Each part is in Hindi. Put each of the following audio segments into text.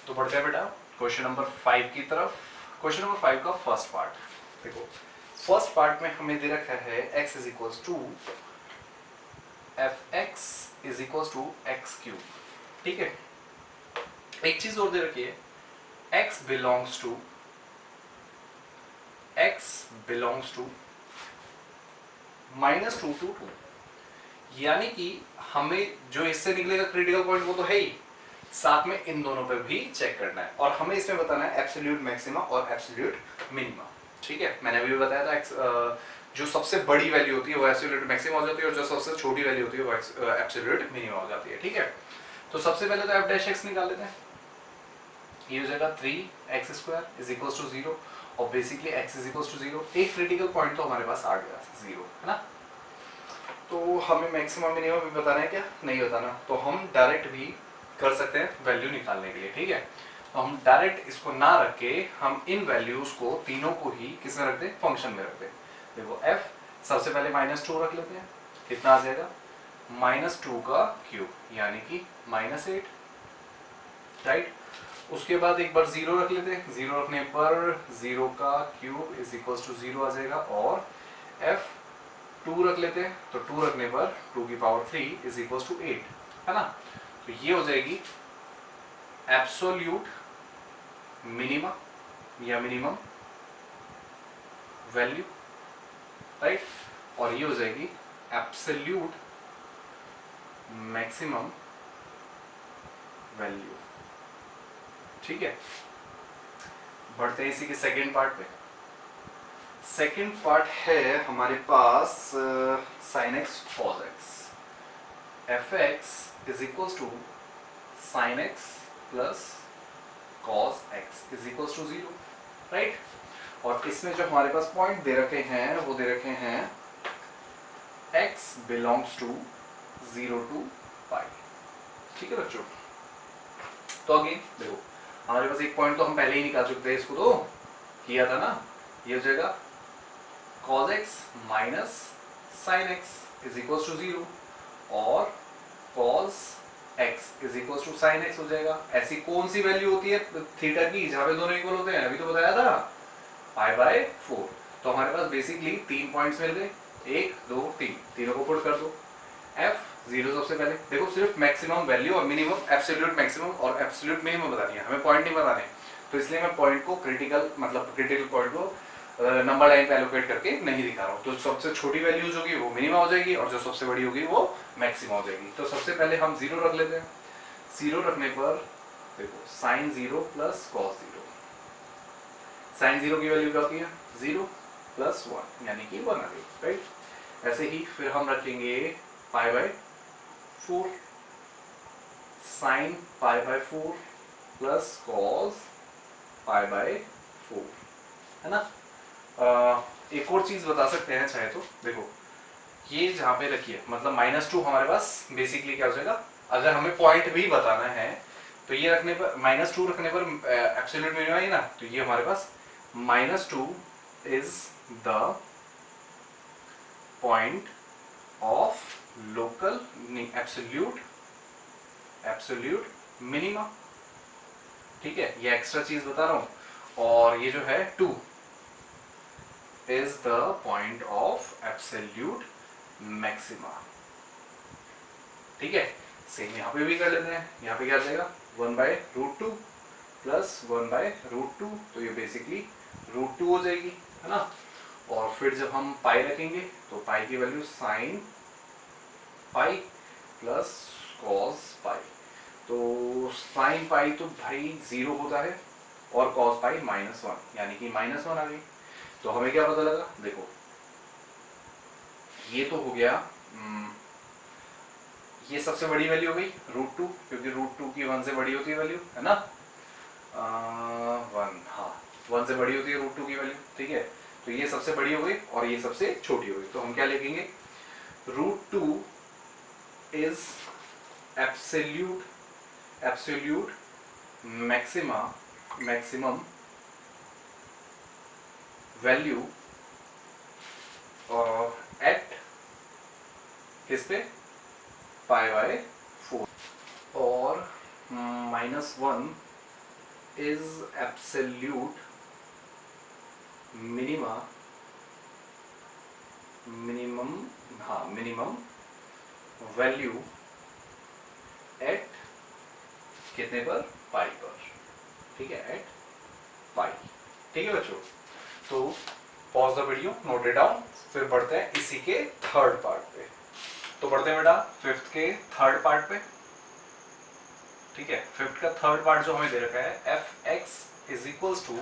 तो बढ़ते हैं बेटा क्वेश्चन नंबर 5 की तरफ। क्वेश्चन नंबर 5 का फर्स्ट पार्ट देखो। फर्स्ट पार्ट में हमें दे रखा है x is equals to F x is equals to X cube. ठीक है, एक चीज और दे रखी है, x बिलोंग्स टू -2 to 2, यानी कि हमें जो इससे निकलेगा क्रिटिकल पॉइंट वो तो है ही, साथ में इन दोनों पे भी चेक करना है और हमें इसमें बताना है एब्सोल्यूट मैक्सिमा और एब्सोल्यूट मिनिमा। ठीक है, मैंने अभी बताया था जो सबसे बड़ी वैल्यू होती है वो एब्सोल्यूट मैक्सिमा हो जाती है और जो सबसे छोटी वैल्यू होती है वो एब्सोल्यूट मिनिमा हो जाती है। ठीक है, तो सबसे पहले तो एफ डैश एक्स निकाल लेते हैं। ये हो जाएगा 3x² इज इक्वल्स टू 0 और basically x is equals to 0। एक क्रिटिकल पॉइंट तो हमारे पास आ गया 0, है ना। तो हमें मैक्सिमम मिनिमम भी बताना है क्या, नहीं बताना, तो हम डायरेक्ट भी कर सकते हैं वैल्यू निकालने के लिए। ठीक है, तो हम डायरेक्ट इसको ना रख के हम इन वैल्यूज को तीनों को ही किस में रख दें, फंक्शन में रख दें। देखो f सबसे पहले -2 रख लेते हैं, कितना आ जाएगा -2 का क्यूब यानी कि -8, राइट। उसके बाद एक बार 0 रख लेते हैं, 0 रखने पर 0 का क्यूब इज इक्वल्स टू 0 आ जाएगा और f 2 रख लेते हैं, तो 2 रखने पर 2 की पावर 3 इज इक्वल्स टू 8, है ना। तो ये हो जाएगी एब्सोल्यूट मिनिमा या मिनिमम वैल्यू, राइट, और ये हो जाएगी एब्सोल्यूट मैक्सिमम वैल्यू। ठीक है, बढ़ते हैं इसी के सेकेंड पार्ट पे। सेकेंड पार्ट है हमारे पास sin x cos x, F x is equals to sin x plus cos x is equals to 0, right. और इसमें जो हमारे पास पॉइंट दे रखे हैं वो दे रखे हैं x बिलोंग्स टू 0 to पाई। ठीक है बच्चों, तो अगेन देखो हमारे पास एक पॉइंट तो हम पहले ही निकाल चुके थे, इसको तो किया था ना। ये हो जाएगा cos x minus sin x is equals to 0 और cos x is equals to sin x हो जाएगा। ऐसी कौन सी वैल्यू होती है थीटा की जहां पे दोनों इक्वल होते हैं, अभी तो बताया था π/4। तो हमारे पास बेसिकली 3 पॉइंट्स मिल गए, 1 2 3, तीनों को पुट कर दो। f 0 सबसे पहले देखो, सिर्फ मैक्सिमम वैल्यू और मिनिमम, एब्सोल्यूट मैक्सिमम और एब्सोल्यूट मिनिमम बतानी है, हमें पॉइंट नहीं बताने। तो इसलिए मैं पॉइंट को क्रिटिकल पॉइंट को नंबर लाइन पे एलोकेट करके नहीं दिखा रहा हूँ। तो सबसे छोटी वैल्यूज होगी वो मिनिमा हो जाएगी और जो सबसे बड़ी होगी वो मैक्सिमा हो जाएगी। तो सबसे पहले हम 0 रख लेते हैं। 0 रखने पर देखो sin 0 प्लस cos 0, sin 0 की वैल्यू क्या होती है 0 प्लस 1 यानी कि 1 आ गई, राइट। ऐसे ही फिर हम रखेंगे π/4, sin π/4 प्लस cos π/4, है ना। एक और चीज बता सकते हैं चाहे तो, देखो ये जहां पे रखिए मतलब -2 हमारे पास बेसिकली क्या हो जाएगा, अगर हमें पॉइंट भी बताना है तो ये रखने पर -2 रखने पर एब्सोल्यूट मिनिमम है ना, तो ये हमारे पास -2 is the point of local absolute minima. ठीक है, ये एक्स्ट्रा चीज बता रहा हूं। और ये जो है 2 is the point of absolute maxima. ठीक है, सेम यहां पे भी कर लेते हैं। यहां पे क्या आ जाएगा 1/√2 प्लस 1/√2, तो ये बेसिकली √2 हो जाएगी, है ना। और फिर जब हम पाई रखेंगे तो पाई की value sin pi plus cos पाई, तो sin पाई तो भाई 0 होता है और cos पाई -1 यानी कि -1 आ गई। तो हमें क्या पता लगा, देखो ये तो हो गया, ये सबसे बड़ी वैल्यू हो गई √2 क्योंकि √2 की 1 से बड़ी होती है वैल्यू, है ना। 1, हाँ 1 से बड़ी होती है √2 की वैल्यू। ठीक है, तो ये सबसे बड़ी हो गई और ये सबसे छोटी हो गई। तो हम क्या लिखेंगे, √2 is absolute maximum value at किस पे π/4 और -1 is absolute minimum value at कितने पर, पाई पर, ठीक है, एट पाई। ठीक है बच्चों, तो pause the video, note it down, फिर बढ़ते हैं इसी के थर्ड पार्ट पे। तो बढ़ते हैं बेटा फिफ्थ के थर्ड पार्ट पे। ठीक है, फिफ्थ का थर्ड पार्ट जो हमें दे रखा है, f x is equals to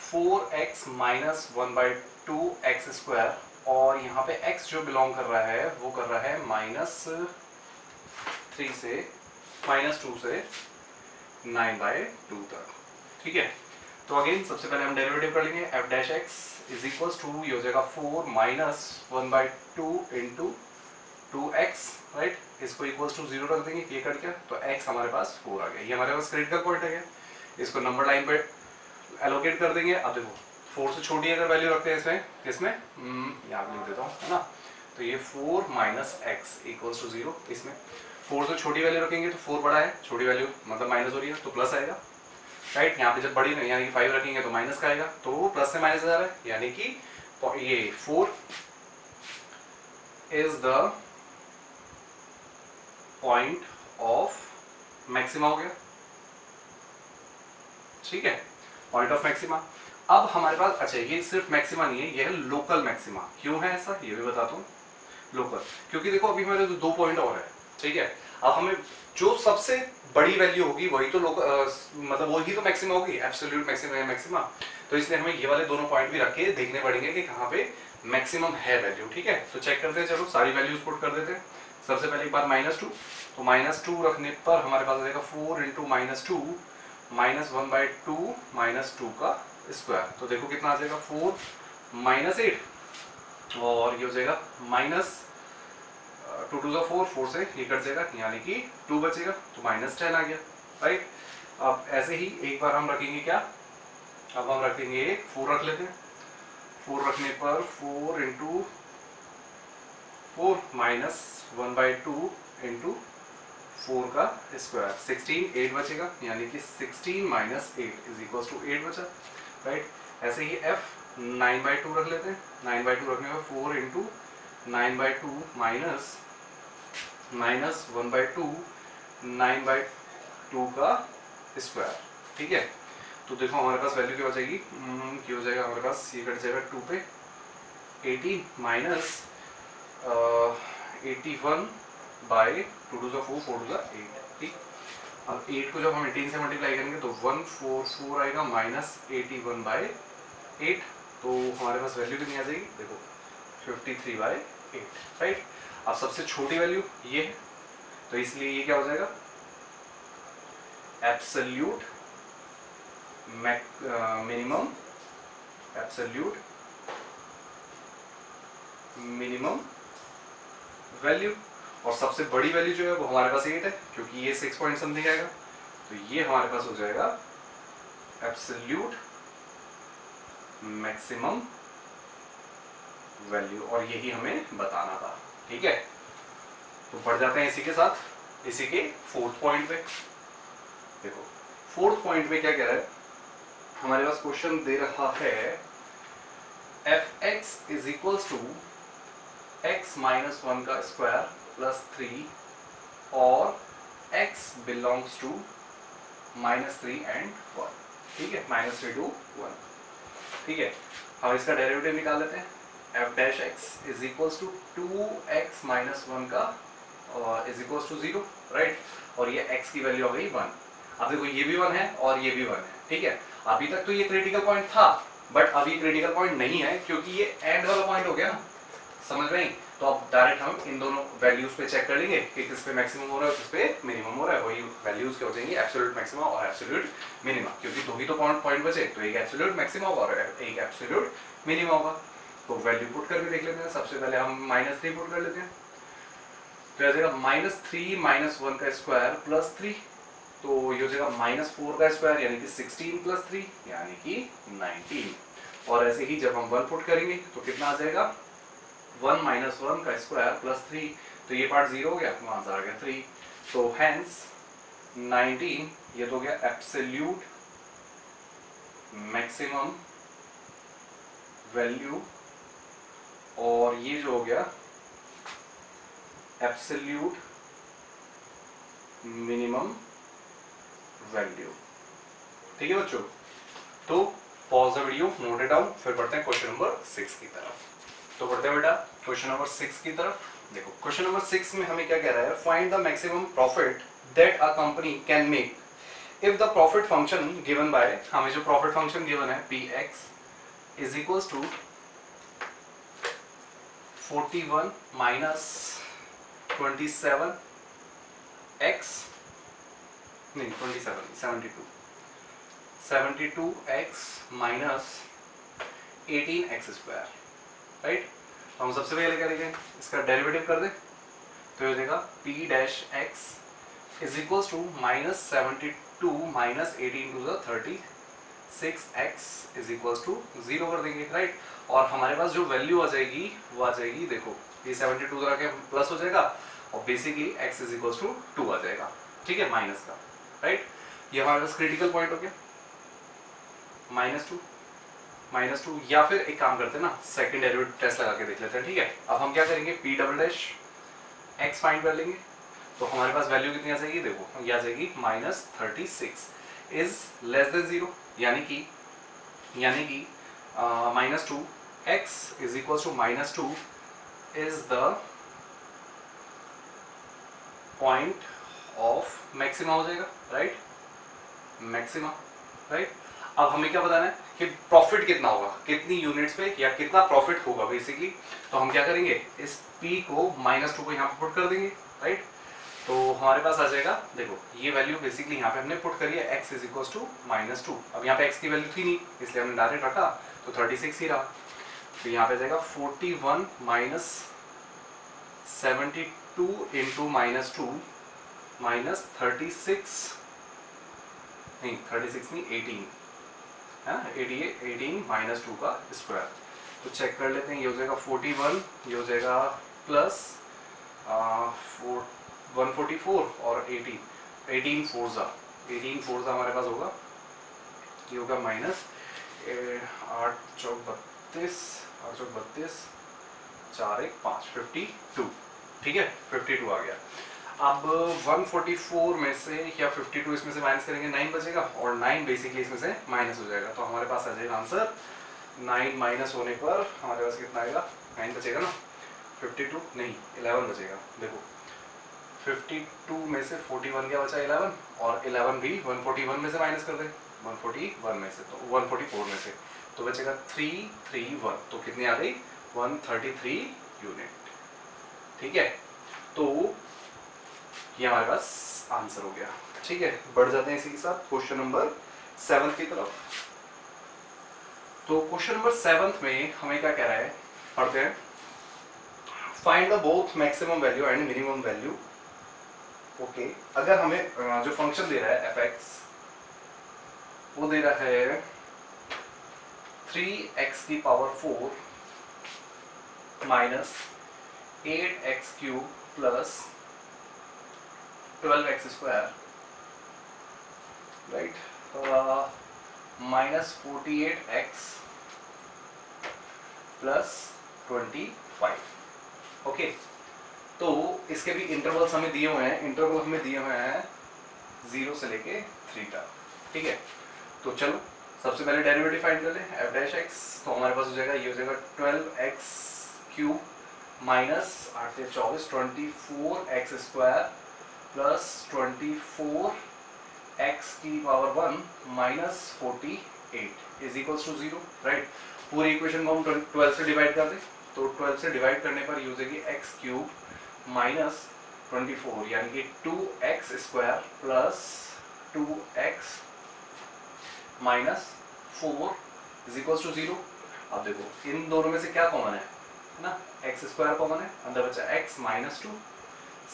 4x minus 1/2x², और यहाँ पे x जो बिलोंग कर रहा है वो कर रहा है -3 से -2 से 9/2 तक। ठीक है, तो अगेन सबसे पहले हम डेरिवेटिव कर लेंगे। F dash x is equals to, ये हो जाएगा 4 माइनस 1/2 इंटू 2x, राइट। इसको इक्वल्स टू 0 रख देंगे, ये कट गया, तो x हमारे पास 4 आ गया। ये हमारे पास क्रिटिकल पॉइंट है, इसको नंबर लाइन पे एलोकेट कर देंगे। अब देखो 4 से छोटी अगर वैल्यू रखते हैं इसमें, किसमें, यहाँ लिख देता हूँ, है ना। तो ये 4 माइनस एक्स इक्वल्स टू 0, इसमें 4 से छोटी वैल्यू रखेंगे तो 4 बड़ा है, छोटी वैल्यू मतलब माइनस हो रही है तो प्लस आएगा, राइट। यहाँ पे जब बड़ी यानी कि 5 रखेंगे तो माइनस का आएगा, तो वो प्लस से माइनस आ रहा है, यानी कि ये 4 is the point of maxima हो गया। ठीक है, पॉइंट ऑफ मैक्सिमा। अब हमारे पास, अच्छा ये सिर्फ मैक्सिमा नहीं है, ये है लोकल मैक्सिमा। क्यों है ऐसा, ये भी बताता हूँ। लोकल, क्योंकि देखो अभी हमारे 2 पॉइंट और है, ठीक है। अब हमें जो सबसे बड़ी वैल्यू होगी वही तो मतलब वही तो मैक्सिमा होगी, एब्सोल्यूट मैक्सिमा या मैक्सिमा। तो इसलिए हमें ये वाले दोनों पॉइंट भी रख के देखने पड़ेंगे कि कहाँ पे मैक्सिमम है वैल्यू। ठीक है, तो चेक करते हैं, चलो सारी वैल्यूज पुट कर देते हैं। सबसे पहले एक बार -2, तो -2 रखने पर हमारे पास आ जाएगा 4 इंटू -2 -1/2 -2 का स्क्वायर। तो देखो कितना आ जाएगा, 4 -8, और ये हो जाएगा -2 2 4, 4 से ये कट जाएगा, यानी कि 2 बचेगा, तो -10 आ गया, राइट। अब ऐसे ही एक बार हम रखेंगे क्या, अब हम रखेंगे 4 रख लेते हैं। 4 रखने पर 4 इंटू 4 -1/2 इंटू 4 का स्क्वायर, 16, 8 बचेगा, यानी कि 16 माइनस 8 इज इक्वल टू 8 बचा, राइट। ऐसे ही f 9/2 रख लेते हैं। 9/2 रखने पर 4 इंटू 9/2 माइनस 1/2 9/2 का स्क्वायर। ठीक है, तो देखो हमारे पास वैल्यू क्या हो जाएगी, क्या हो जाएगा हमारे पास, ये कट जाएगा 2 पे, 18 माइनस 81/2 2 4 4 2 8। ठीक, अब 8 को जब हम 18 से मल्टीप्लाई करेंगे तो 144 आएगा -81/8, तो हमारे पास वैल्यू कितनी आ जाएगी, देखो 53/8, राइट। अब सबसे छोटी वैल्यू ये है, तो इसलिए ये क्या हो जाएगा, एब्सोल्यूट मिनिमम वैल्यू, और सबसे बड़ी वैल्यू जो है वो हमारे पास 8 है, क्योंकि ये 6 पॉइंट समथिंग आएगा, तो ये हमारे पास हो जाएगा एब्सोल्यूट मैक्सिमम वैल्यू, और यही हमें बताना था। ठीक है, तो बढ़ जाते हैं इसी के साथ, इसी के फोर्थ पॉइंट पे। देखो फोर्थ पॉइंट पे क्या कह रहा है, हमारे पास क्वेश्चन दे रहा है f x is equals to x minus 1 का स्क्वायर प्लस 3 और x बिलोंग्स टू -3 एंड 1। ठीक है, -3 to 1। ठीक है, हम इसका डेरिवेटिव निकाल लेते हैं। F dash x is equals to 2x minus 1 का इज इक्वल्स टू 0, राइट, और ये x की वैल्यू आ गई 1। अब देखो ये भी 1 है और ये भी 1 है, ठीक है। अभी तक तो ये क्रिटिकल पॉइंट था, बट अभी क्रिटिकल पॉइंट नहीं है, क्योंकि ये एंड वाला पॉइंट हो गया ना, समझ में। तो अब डायरेक्ट हम इन दोनों वैल्यूज पे चेक कर लेंगे कि किस पे मैक्सिमम हो रहा है, किस पे मिनिमम हो रहा है। वही वैल्यूज क्या हो जाएंगी, एब्सोल्यूट मैक्सिमा और एब्सोल्यूट मिनिमा, क्योंकि दो ही तो पॉइंट बचे, तो एक एब्सोल्यूट मैक्सिमा होगा और एक एब्सोल्यूट मिनिमा होगा। तो वैल्यू पुट करके देख लेते हैं। सबसे पहले हम -3 पुट कर लेते हैं, तो आ जाएगा -3 माइनस 1 का स्क्वायर प्लस 3, तो ये हो जाएगा -4 का स्क्वायर यानी कि 16 प्लस 3 यानी कि 19। और ऐसे ही जब हम 1 पुट करेंगे तो कितना आ जाएगा, 1 माइनस 1 का स्क्वायर प्लस 3, तो ये पार्ट 0 हो गया, तो आंसर आ गया 3। तो हेंस 19 ये तो हो गया एब्सोल्यूट मैक्सिमम वैल्यू, और ये जो हो गया एब्सोल्यूट मिनिमम वैल्यू। ठीक है बच्चों, तो pause the video, note it down, फिर बढ़ते हैं क्वेश्चन नंबर 6 की तरफ। तो बढ़ते हैं बेटा क्वेश्चन नंबर 6 की तरफ। देखो क्वेश्चन नंबर 6 में हमें क्या कह रहा है, find the maximum profit that a company can make if the profit function given by, हमें जो प्रॉफिट फंक्शन गिवन है px is equals to 41 minus 27 x, नहीं 27 72x minus 18x square, right. हम सबसे पहले क्या करेंगे, इसका डेरिवेटिव कर दे, तो ये हो जाएगा p dash x is equals to minus 72 minus 18 to the 36x is equals to 0 कर देंगे, राइट। और हमारे पास जो वैल्यू आ जाएगी वो आ जाएगी, देखो ये 72 तरह के प्लस हो जाएगा और basically x is equals to 2 आ जाएगा, ठीक है, माइनस का, राइट। ये हमारे पास क्रिटिकल पॉइंट हो गया -2, या फिर एक काम करते हैं ना, सेकंड डेरिवेटिव टेस्ट लगा के देख लेते हैं, ठीक है। अब हम क्या करेंगे, p double dash x find कर लेंगे, तो हमारे पास वैल्यू कितनी आ जाएगी, देखो ये आ जाएगी -36 इज लेस देन 0, यानी कि -2 x is equal to -2 is the point of maxima हो जाएगा, राइट, मैक्सिमा, राइट। अब हमें क्या बताना है कि प्रॉफिट कितना होगा, कितनी यूनिट्स पे या कितना प्रॉफिट होगा बेसिकली। तो हम क्या करेंगे, इस p को -2 को यहाँ पे पुट कर देंगे, राइट। तो हमारे पास आ जाएगा, देखो ये वैल्यू बेसिकली यहाँ पे हमने पुट करी है, x इज इक्वल टू -2। अब यहाँ पे x की वैल्यू थी नहीं, इसलिए हमने डायरेक्ट रखा, तो 36 ही रहा। तो यहाँ पे आ जाएगा 41 माइनस 72 इंटू -2 माइनस 36 नहीं 18 है, 18 -2 का स्क्वायर। तो चेक कर लेते हैं, ये हो जाएगा 41, ये हो जाएगा प्लस 144 और 18 फोर्जा हमारे पास होगा, ये होगा माइनस 8 चौक 32 4 1 5 52, ठीक है, 52 आ गया। अब 144 में से या 52 इसमें से माइनस करेंगे 9 बचेगा, और 9 बेसिकली इसमें से माइनस हो जाएगा, तो हमारे पास आ जाएगा आंसर 9 माइनस होने पर हमारे पास कितना आएगा, 9 बचेगा ना, 52 नहीं 11 बचेगा। देखो 52 में से 41 क्या बचा, 11, और 11 भी 141 में से माइनस कर दे, 141 में से, तो 144 में से, तो बचेगा 331, तो कितनी आ गई, 133 यूनिट, ठीक है। तो ये हमारे पास आंसर हो गया, ठीक है। बढ़ जाते हैं इसी के साथ क्वेश्चन नंबर 7 की तरफ। तो क्वेश्चन नंबर 7 में हमें क्या कह रहा है, पढ़ते हैं, find the both maximum value and minimum value. Okay, अगर हमें जो फंक्शन दे रहा है fx, वो दे रहा है 3x की power 4 minus 8x cube plus 12x square, right, minus 48x plus 25, okay. तो इसके भी इंटरवल्स हमें दिए हुए हैं, इंटरवल हमें दिए हुए हैं 0 से लेके 3 तक, ठीक है। तो चलो सबसे पहले डेरिवेटिव फाइंड कर लें, f डैश x, तो हमारे पास हो जाएगा, ये हो जाएगा 12x क्यूब माइनस 8 से 24 24x स्क्वायर प्लस 24x की power 1 minus 48 is equals to 0, right. पूरी इक्वेशन को हम 12 से डिवाइड कर दें, तो 12 से डिवाइड करने पर यूज होगी x क्यूब माइनस 24, यानी कि 2x square plus 2x minus 4 is equals to 0। अब देखो इन दोनों में से क्या कॉमन है ना, x स्क्वायर कॉमन है, अंदर बचा x माइनस 2,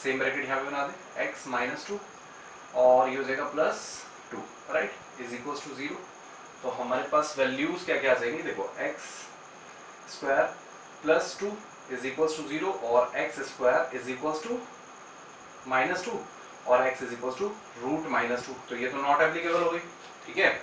सेम ब्रैकेट यहाँ पे बना दे, x माइनस 2 और ये हो जाएगा plus 2, right, is equals to 0। तो हमारे पास वैल्यूज क्या क्या आ जाएंगी, देखो x square plus 2 is equals to 0 और x square is equals to -2, और x is equal to root minus 2, तो ये तो नॉट एप्लीकेबल हो गई, ठीक है।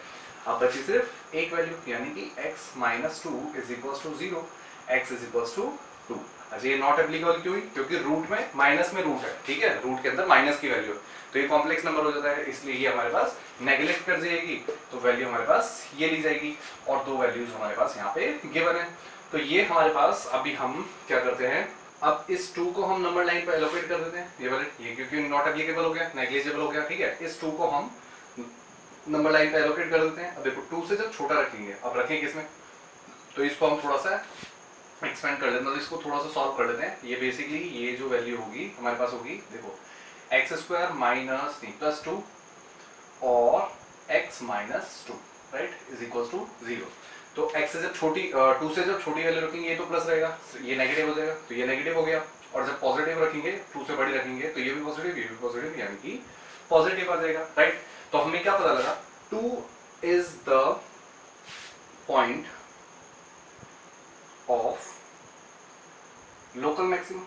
अब बची सिर्फ एक वैल्यू, यानी कि x minus 2 is equal to 0, x is equal to 2। अच्छा ये नॉट एप्लीकेबल क्यों हुई, क्योंकि रूट में माइनस में रूट है, ठीक है, रूट के अंदर माइनस की वैल्यू है, तो ये कॉम्प्लेक्स नंबर हो जाता है, इसलिए ये हमारे पास नेगलेक्ट कर जाएगी, तो वैल्यू हमारे पास ये ली जाएगी, और दो वैल्यूज हमारे पास यहाँ पे गिवन है। तो ये हमारे पास, अभी हम क्या करते हैं, अब इस 2 को हम नंबर लाइन पर एलोकेट कर देते हैं, ये वाले, ये क्योंकि नॉट एप्लीकेबल हो गया, नेग्लिजिबल हो गया, ठीक है, इस 2 को हम नंबर लाइन पे एलोकेट कर देते हैं। अब देखो 2 से जब छोटा रखेंगे, अब रखेंगे किसमें, तो इसको हम थोड़ा सा एक्सपेंड कर लेते हैं, तो इसको थोड़ा सा सॉल्व कर लेते हैं। ये बेसिकली ये जो वैल्यू होगी हमारे पास होगी, देखो एक्स स्क्वायर माइनस प्लस 2 और x minus 2, right, is equal to 0। तो x से जब छोटी 2 से जब छोटी वैल्यू रखेंगे ये तो प्लस रहेगा, ये नेगेटिव हो जाएगा, तो ये नेगेटिव हो गया, और जब पॉजिटिव रखेंगे 2 से बड़ी रखेंगे तो ये भी पॉजिटिव, ये भी पॉजिटिव, यानी कि पॉजिटिव आ जाएगा, राइट। तो हमें क्या पता लगा, 2 is the point of local maxima,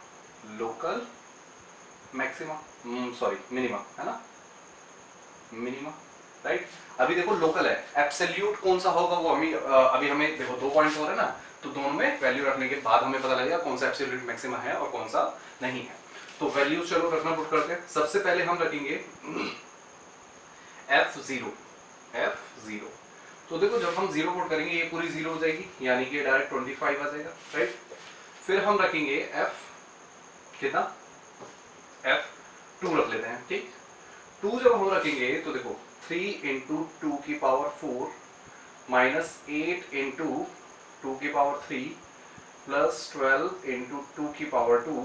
local maxima, sorry minima, है ना, मिनिमा, राइट। अभी देखो लोकल है, एब्सोल्यूट कौन सा होगा वो अभी हमें देखो 2 पॉइंट्स हो रहे हैं ना, तो दोनों में वैल्यू रखने के बाद हमें पता लगेगा कौन सा एब्सोल्यूट मैक्सिमा है और कौन सा नहीं है। तो वैल्यूज चलो रखना पुट करते हैं। सबसे पहले हम रखेंगे f0, तो देखो जब हम 0 पुट करेंगे ये पूरी 0 हो जाएगी, यानी कि डायरेक्ट 25 आ जाएगा, राइट। फिर हम रखेंगे f कितना, f2 रख लेते हैं, ठीक। 2 जब हम रखेंगे तो देखो 3 इंटू 2 की पावर 4 माइनस 8 इंटू 2 की पावर 3 प्लस 12 इंटू 2 की power 2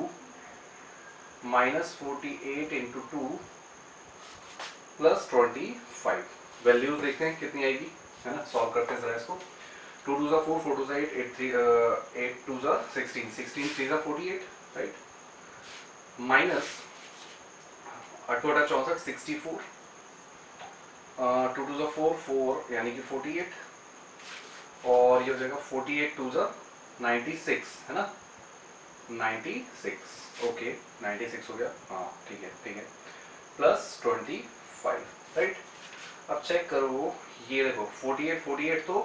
minus 48 into 2 plus 25। Values देखते हैं कितनी आएगी, है ना, सॉल्व करते हैं जरा इसको। 2 2 जा 4, 4 2 जा 8, 8 2 जा 16, 16 3 जा 48, राइट, माइनस 8 2 64, 64, 2 2 जा 4, 4 यानी कि 48, और ये हो जाएगा 48 2 जा 96, है ना, 96, ओके 96 हो गया, हाँ ठीक है, ठीक है, प्लस 25, राइट। अब चेक करो, ये देखो 48 48 तो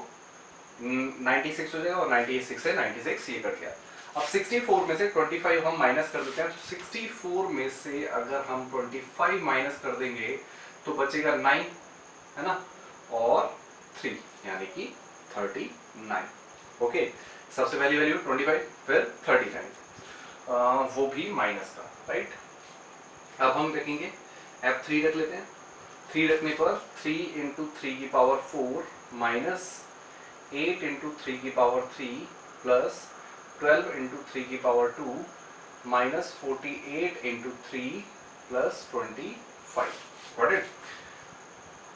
96 हो जाएगा, और 96 से 96 ये कट गया। अब 64 में से 25 हम माइनस कर देते हैं, तो 64 में से अगर हम 25 माइनस कर देंगे तो बचेगा 9, है ना, और 3 यानी कि 39, ओके। सबसे पहली वैल्यू 25, फिर 39, वो भी माइनस का, राइट। अब हम रखेंगे f3 रख लेते हैं। 3 रखने पर 3 इंटू 3 की पावर 4 माइनस 8 इंटू 3 की पावर 3 प्लस 12 इंटू 3 की power 2 minus 48 into 3 plus 25, got it.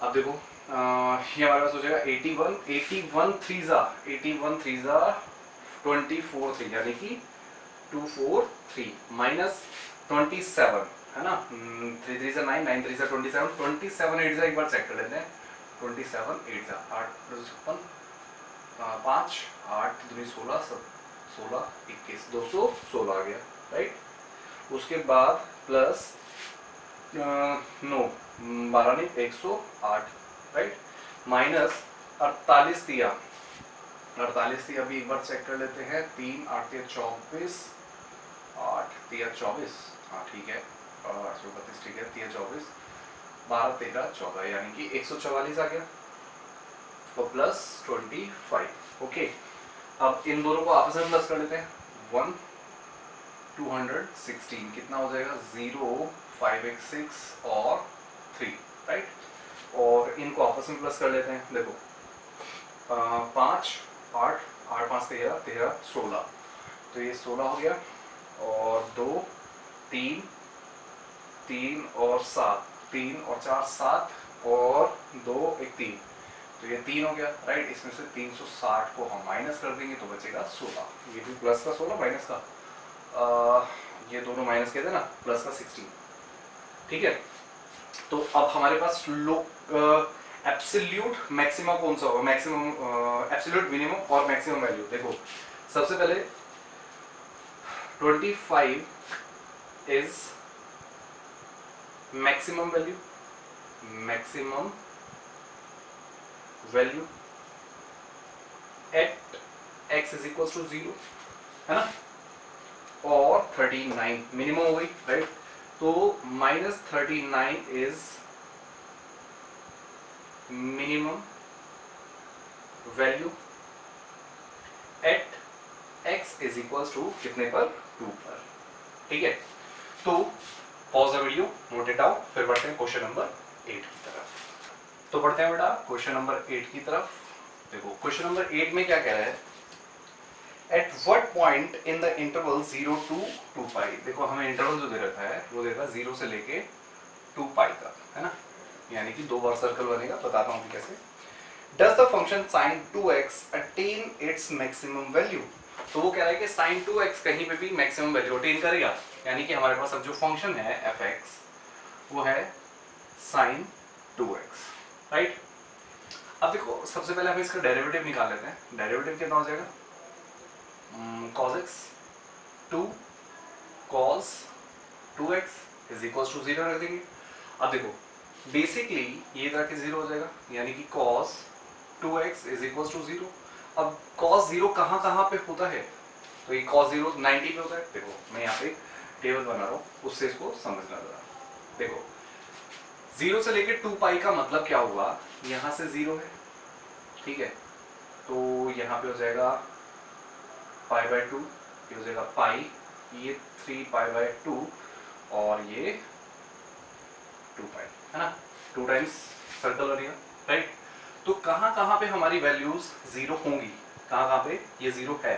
अब देखो ये हमारे पास हो जाएगा 81 3 जा 24 3 यानी कि 243 माइनस 27, है ना, 3 3 9 9 3 27, 27 8 एक बार चेक कर लेते हैं, 27 8 8 प्लस 5 8 2 16 16 21 216 आ गया, राइट। उसके बाद प्लस 9 12 नहीं 108, राइट, माइनस 48 दिया, 48 दिया अभी एक बार चेक कर लेते हैं, 3 8 24 8 3 24, हाँ ठीक है, 832, ठीक है, 3 24 12 13 14 यानी कि 144 आ गया, और प्लस 25, ओके। अब इन दोनों को आपस में प्लस कर लेते हैं, 1 216 कितना हो जाएगा, 0 5 1 6 और 3, राइट। और इनको आपस में प्लस कर लेते हैं, देखो 5 8 8 5 13 13 16, तो ये 16 हो गया, और 2 3 3 और 7 3 और 4 7 और 2 1 3, तो ये 3 हो गया, राइट। इसमें से 360 को हम माइनस कर देंगे तो बचेगा 16, ये भी प्लस का 16 माइनस का ये दोनों माइनस के थे ना, प्लस का 16, ठीक है। तो अब हमारे पास एब्सोल्यूट मैक्सिमा कौन सा होगा, मैक्सिमम एब्सोल्यूट मिनिमम और मैक्सिमम वैल्यू। देखो सबसे पहले 25 is maximum value at x is equal to 0, है ना, और 39 मिनिमम हो गई, राइट। तो -39 is minimum value at x is equal to कितने पर, 2 पर, ठीक है। तो pause the video, note it down, फिर बढ़ते हैं क्वेश्चन नंबर 8 की तरफ। तो बढ़ते हैं बेटा क्वेश्चन नंबर 8 की तरफ। देखो क्वेश्चन नंबर 8 में क्या कह रहा है, at what point in the interval 0 to 2 पाई। देखो हमें इंटरवल जो दे रखा है वो दे रखा है 0 से लेके 2 पाई तक, है ना, यानी कि 2 बार सर्कल बनेगा, बताता हूं कि कैसे। Does the function sin 2x attain its maximum value. तो वो कह रहा है कि sin 2x कहीं पे भी मैक्सिमम वैल्यू अटेन करेगा, यानी कि हमारे पास अब जो फंक्शन है fx वो है sin 2x, राइट। अब देखो सबसे पहले हम इसका डेरिवेटिव निकाल लेते हैं। डेरिवेटिव कितना हो जाएगा, cos x 2 cos 2x is equal to 0 रख देंगे। अब देखो बेसिकली ये जाके 0 हो जाएगा, यानी कि cos 2x is equal to 0। अब cos 0 कहाँ कहाँ पे होता है, तो ये cos 0 90 पे होता है। देखो मैं यहाँ पे टेबल बना रहा हूँ, उससे इसको समझना जरा। देखो 0 से लेके 2 पाई का मतलब क्या हुआ, यहाँ से 0 है, ठीक है, तो यहाँ पे हो जाएगा पाई बाय 2, ये हो जाएगा पाई, ये 3 पाई बाय 2 और ये 2 पाई, है ना, 2 टाइम्स सर्कल बनेगा, राइट। तो कहाँ कहाँ पे हमारी वैल्यूज 0 होंगी, कहाँ कहाँ पे ये 0 है,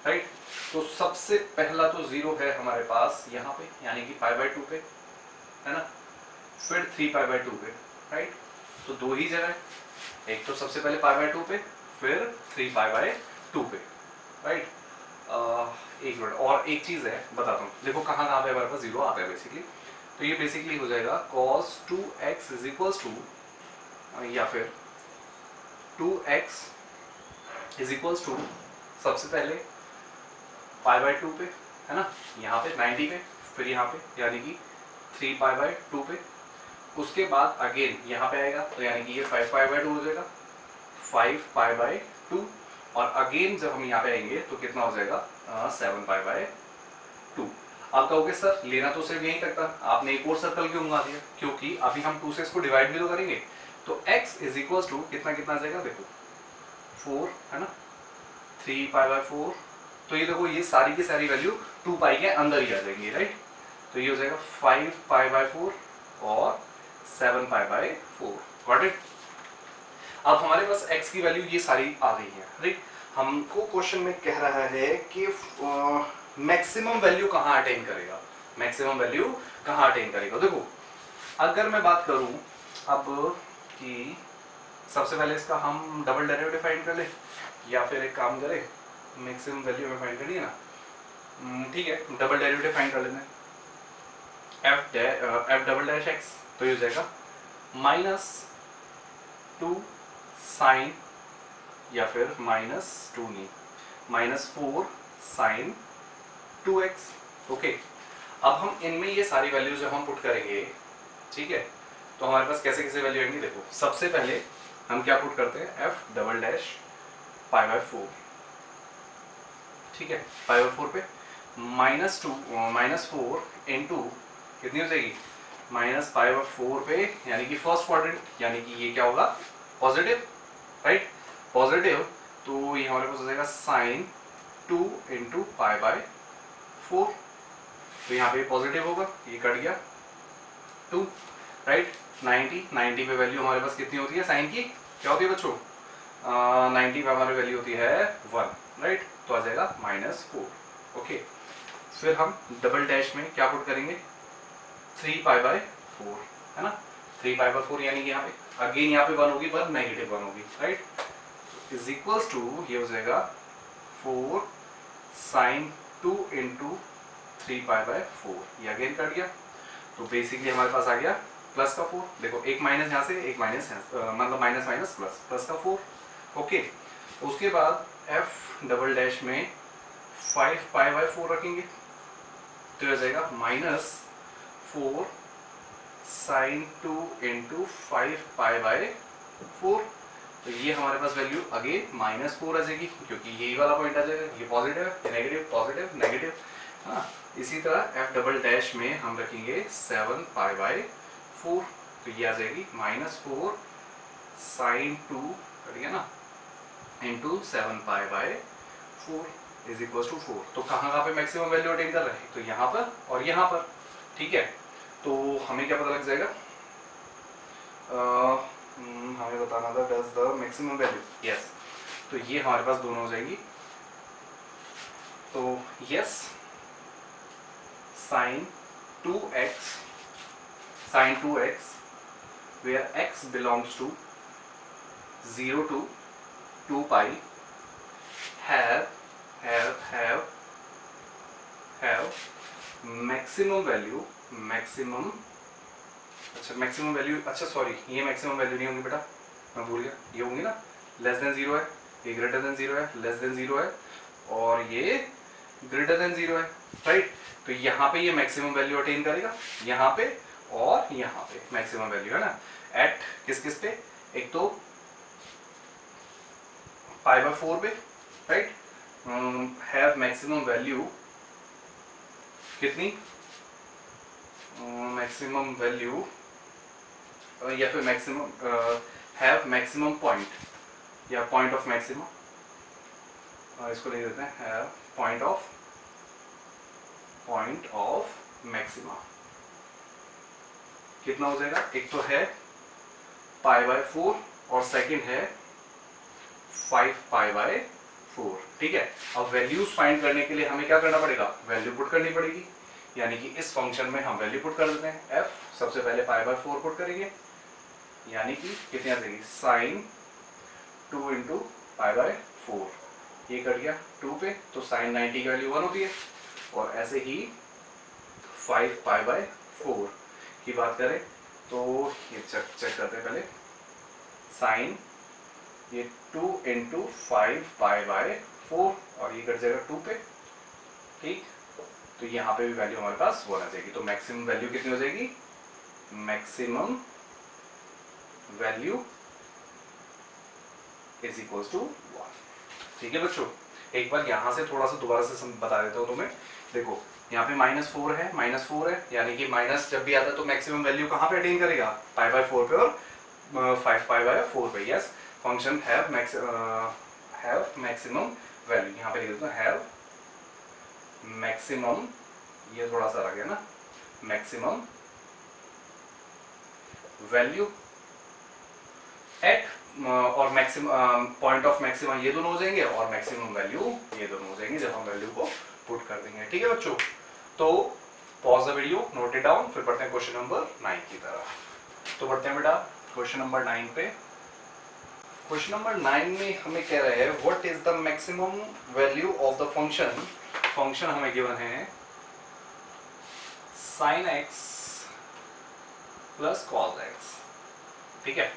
राइट। तो सबसे पहला तो 0 है हमारे पास यहाँ पे, यानी कि पाई बाय 2 पे, है ना, फिर 3 पाई बाय 2 पे, राइट। तो दो ही जगह है, एक तो सबसे पहले पाई बाय 2 पे, फिर 3 पाई बाय 2 पे, राइट। एक मिनट, और एक चीज है बताता हूँ, देखो कहाँ कहाँ पे हमारे पास 0 आता है बेसिकली। तो ये बेसिकली हो जाएगा cos 2x is equal to, या फिर 2x इज इक्वल टू सबसे पहले पाई बाय 2 पे, है ना, यहाँ पे 90 पे, फिर यहाँ पे यानी कि 3 पाई बाय 2 पे, उसके बाद अगेन यहाँ पे आएगा, तो यानी कि ये 5 पाई बाय 2 हो जाएगा, 5 पाई बाय 2, और अगेन जब हम यहाँ पे आएंगे तो कितना हो जाएगा 7 पाई बाय 2। आप कहोगे सर लेना तो सिर्फ यहीं तक था, आपने एक और सर्कल क्यों मंगा दिया, क्योंकि अभी हम 2 से इसको डिवाइड भी तो करेंगे। तो x इज इक्वल टू कितना कितना जाएगा, देखो 4, है ना, 3 पाई बाय 4, तो ये देखो ये सारी की सारी वैल्यू 2 पाई के अंदर ही आ जाएंगी, राइट। तो ये हो जाएगा 5 पाई बाय 4 और 7 पाई बाय 4, गॉट इट। अब हमारे पास x की वैल्यू ये सारी आ गई है, राइट। हमको क्वेश्चन में कह रहा है कि मैक्सिमम वैल्यू कहाँ अटेन करेगा, मैक्सिमम वैल्यू कहाँ अटेन करेगा। देखो अगर मैं बात करूं अब कि सबसे पहले इसका हम डबल डेरिवेटिव फाइंड कर ले, या फिर एक काम करें मैक्सिमम वैल्यू में फाइंड करिए ना, ठीक है, डबल डेरिवेटिव फाइंड कर लेते हैं, एफ डबल डैश एक्स, तो ये हो जाएगा -2 साइन, या फिर -2 नहीं, -4 साइन 2x, ओके। अब हम इनमें ये सारी वैल्यूज जब हम पुट करेंगे, ठीक है, तो हमारे पास कैसे कैसे वैल्यू आएंगी। देखो सबसे पहले हम क्या पुट करते हैं, F double dash pi by 4, ठीक है, पाई बाय 4 पे -4 इंटू कितनी हो जाएगी, -पाई बाय 4 पे, यानी कि फर्स्ट क्वाड्रेंट, यानी कि ये क्या होगा पॉजिटिव, राइट, पॉजिटिव। तो ये हमारे पास हो जाएगा साइन 2 इंटू पाई बाय 4, तो यहाँ पे पॉजिटिव होगा, ये कट गया 2, राइट। 90 पे वैल्यू हमारे पास कितनी होती है साइन की, क्या होती है बच्चों, 90 पे हमारी वैल्यू होती है 1, राइट, तो आ जाएगा -4, ओके। फिर हम डबल डैश में क्या पुट करेंगे, 3 पाई बाय 4, है ना, 3 पाई बाय 4, यानी कि यहाँ पे अगेन यहाँ पे 1 होगी, पर नेगेटिव 1 होगी, राइट, इज इक्वल्स टू ये हो जाएगा 4 साइन 2 इंटू 3 पाई बाय 4, ये अगेन कट गया, तो बेसिकली हमारे पास आ गया प्लस का 4। देखो एक माइनस यहाँ से, एक माइनस मतलब माइनस माइनस प्लस, प्लस का 4, ओके। उसके बाद एफ डबल डैश में 5 पाई बाय 4 रखेंगे, तो हो जाएगा -4 साइन 2 इंटू 5 पाई बाय 4। तो ये हमारे पास वैल्यू अगेन -4 आ जाएगी, क्योंकि यही वाला पॉइंट आ जाएगा, ये पॉजिटिव है, ये नेगेटिव, पॉजिटिव नेगेटिव। हाँ, इसी तरह एफ डबल डैश में हम रखेंगे 7 पाई बाय 4, तो ये आ जाएगी -4 साइन 2 कट गया ना into 7 pi by 4 is equal to 4। तो कहाँ पे मैक्सिमम वैल्यू अटेन कर रहे हैं, तो यहाँ पर और यहाँ पर। ठीक है, तो हमें क्या पता लग जाएगा, हमें बताना था does the maximum value, yes. तो ये हमारे पास दोनों हो जाएगी। तो yes, sine 2x where x belongs to 0 to 2 pi have maximum value, अच्छा मैक्सिमम वैल्यू, अच्छा सॉरी ये मैक्सिमम वैल्यू नहीं होंगी बेटा, मैं भूल गया, ये होंगी ना, लेस देन 0 है, ये ग्रेटर देन 0 है, लेस देन 0 है, और ये ग्रेटर देन 0 है, राइट। तो यहाँ पे ये मैक्सिमम वैल्यू अटेन करेगा, यहाँ पे और यहाँ पे मैक्सिमम वैल्यू है ना, एट किस पे, एक तो पाई बाय 4 पे, राइट। हैव मैक्सिमम वैल्यू कितनी, मैक्सिमम वैल्यू या फिर मैक्सिमम हैव मैक्सिमम पॉइंट या पॉइंट ऑफ मैक्सिमम, इसको लिख देते हैं हैव पॉइंट ऑफ मैक्सिमा। कितना हो जाएगा, एक तो है पाई बाय 4 और सेकंड है 5 पाई बाय 4। ठीक है, अब वैल्यूज फाइंड करने के लिए हमें क्या करना पड़ेगा, वैल्यू पुट करनी पड़ेगी। यानी कि इस फंक्शन में हम वैल्यू पुट कर देते हैं, f सबसे पहले पाई बाय 4 पुट करेंगे, यानी कि कितनी आ जाएगी, साइन 2 इंटू पाई बाय 4, ये कट गया 2 पे, तो साइन 90 की वैल्यू 1 होती है। और ऐसे ही 5 पाई बाय 4 की बात करें तो ये चेक करते हैं पहले, साइन ये 2 इंटू 5 पाई बाय 4 और ये कट जाएगा 2 पे। ठीक, तो यहाँ पे भी वैल्यू हमारे पास 1 आ जाएगी। तो मैक्सिमम वैल्यू कितनी हो जाएगी, maximum value is equal to 1। ठीक है बच्चों, एक बार यहाँ से थोड़ा सा दोबारा से बता देता हूँ तुम्हें। देखो यहाँ पे -4 है, -4 है, यानी कि माइनस जब भी आता है तो मैक्सिमम वैल्यू कहाँ पे अटेन करेगा, पाई बाय 4 पे और 5 पाई बाय 4 पे। Yes, function have maximum value, यहाँ पे लिख देता हूँ हैव मैक्सिमम, ये थोड़ा सा आ गया ना, मैक्सिमम वैल्यू एट और मैक्सिमम पॉइंट ऑफ मैक्सिमम, ये दोनों हो जाएंगे, और मैक्सिमम वैल्यू ये दोनों हो जाएंगे जब हम वैल्यू को पुट कर देंगे। ठीक है बच्चों, तो pause the video, note it down, फिर पढ़ते हैं क्वेश्चन नंबर 9 की तरफ। तो पढ़ते हैं बेटा क्वेश्चन नंबर 9 पे। क्वेश्चन नंबर 9 में हमें कह रहा है what is the maximum value of the function. Function हमें गिवन है sin x plus cos x। ठीक है,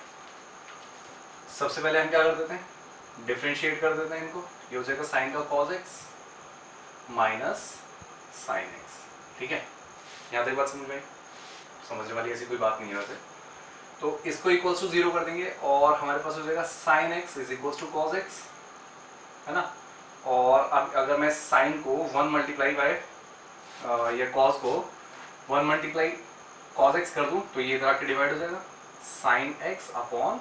सबसे पहले हम क्या कर देते हैं, डिफरेंशिएट कर देते हैं इनको, ये हो जाएगा साइन का cos x minus sine x। ठीक है, यहाँ तक बात समझ में, समझने वाली ऐसी कोई बात नहीं है वैसे। तो इसको इक्वल्स टू 0 कर देंगे और हमारे पास हो जाएगा sine x is equals to cos x, है ना। और अब अगर मैं साइन को 1 मल्टीप्लाई बाय या cos को 1 मल्टीप्लाई cos x कर दूं तो ये इधर आके डिवाइड हो जाएगा, sine x upon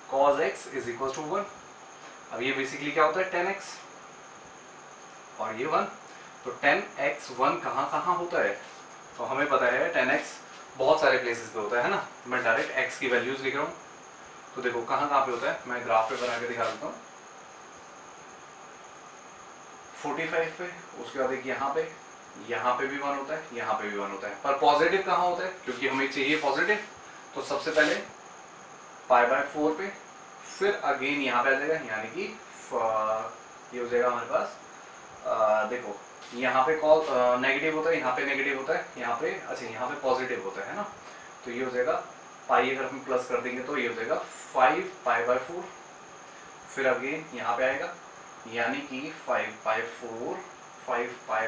cos x is equal to 1। अब ये बेसिकली क्या होता है 10x और ये 1, तो 10x 1 कहाँ होता है, तो हमें पता है 10x बहुत सारे प्लेसेस पे होता है ना। मैं डायरेक्ट x की वैल्यूज लिख रहा हूँ, तो देखो कहाँ पे होता है, मैं ग्राफ पे बना के दिखा देता हूँ। 45 पे, उसके बाद एक यहाँ पे भी 1 होता है, यहाँ पे भी 1 होता है, पर पॉजिटिव कहाँ होता है, क्योंकि हमें चाहिए पॉजिटिव। तो सबसे पहले पाई बाय 4 पे, फिर अगेन यहाँ पे आ जाएगा, यानी कि ये हो जाएगा हमारे पास देखो यहाँ पे कॉल नेगेटिव होता है, यहाँ पे नेगेटिव होता है, यहाँ पे अच्छा यहाँ पे पॉजिटिव होता है ना। तो ये हो जाएगा पाई, अगर हम प्लस कर देंगे तो ये हो जाएगा 5 पाई बाय 4, फिर अगेन यहाँ पे आएगा, यानी कि 5 पाई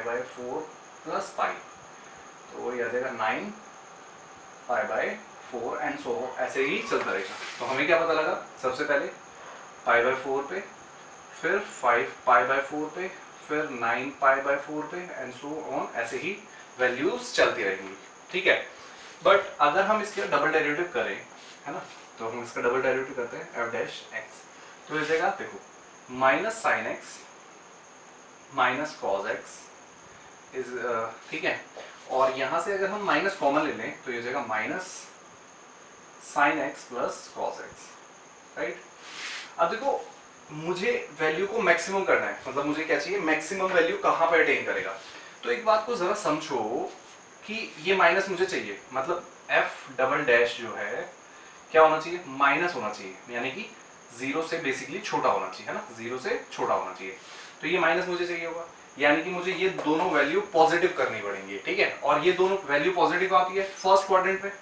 बाय 4 प्लस पाई, तो ये आ जाएगा 9 पाई बाय 4 एंड सो ऐसे ही चलता रहेगा। तो हमें क्या पता लगा, सबसे पहले पाई बाय 4 पे, फिर 5 पाई बाय 4 पे, फिर 9 पाई बाय 4 पे एंड सो ऑन, ऐसे ही वैल्यूज चलती रहेंगी। ठीक है, बट अगर हम इसके डबल डेरिवेटिव करें, है ना, तो हम इसका डबल डेरिवेटिव करते हैं एफ डैश एक्स, तो ये जगह देखो minus sine x minus cos x is, ठीक है, और यहां से अगर हम माइनस कॉमन ले लें तो ये जगह minus sine x plus cos x, right. अब देखो मुझे वैल्यू को मैक्सिमम करना है, मतलब मुझे क्या चाहिए, मैक्सिमम वैल्यू कहां पर अटेन करेगा। तो एक बात को जरा समझो कि ये माइनस मुझे चाहिए, मतलब एफ डबल डैश जो है क्या होना चाहिए, माइनस होना चाहिए, यानी कि जीरो से बेसिकली छोटा होना चाहिए, है ना, जीरो से छोटा होना चाहिए। तो ये माइनस मुझे चाहिए होगा, यानी कि मुझे ये दोनों वैल्यू पॉजिटिव करनी पड़ेंगी, ठीक है। और ये दोनों वैल्यू पॉजिटिव आती है फर्स्ट क्वाड्रेंट पे,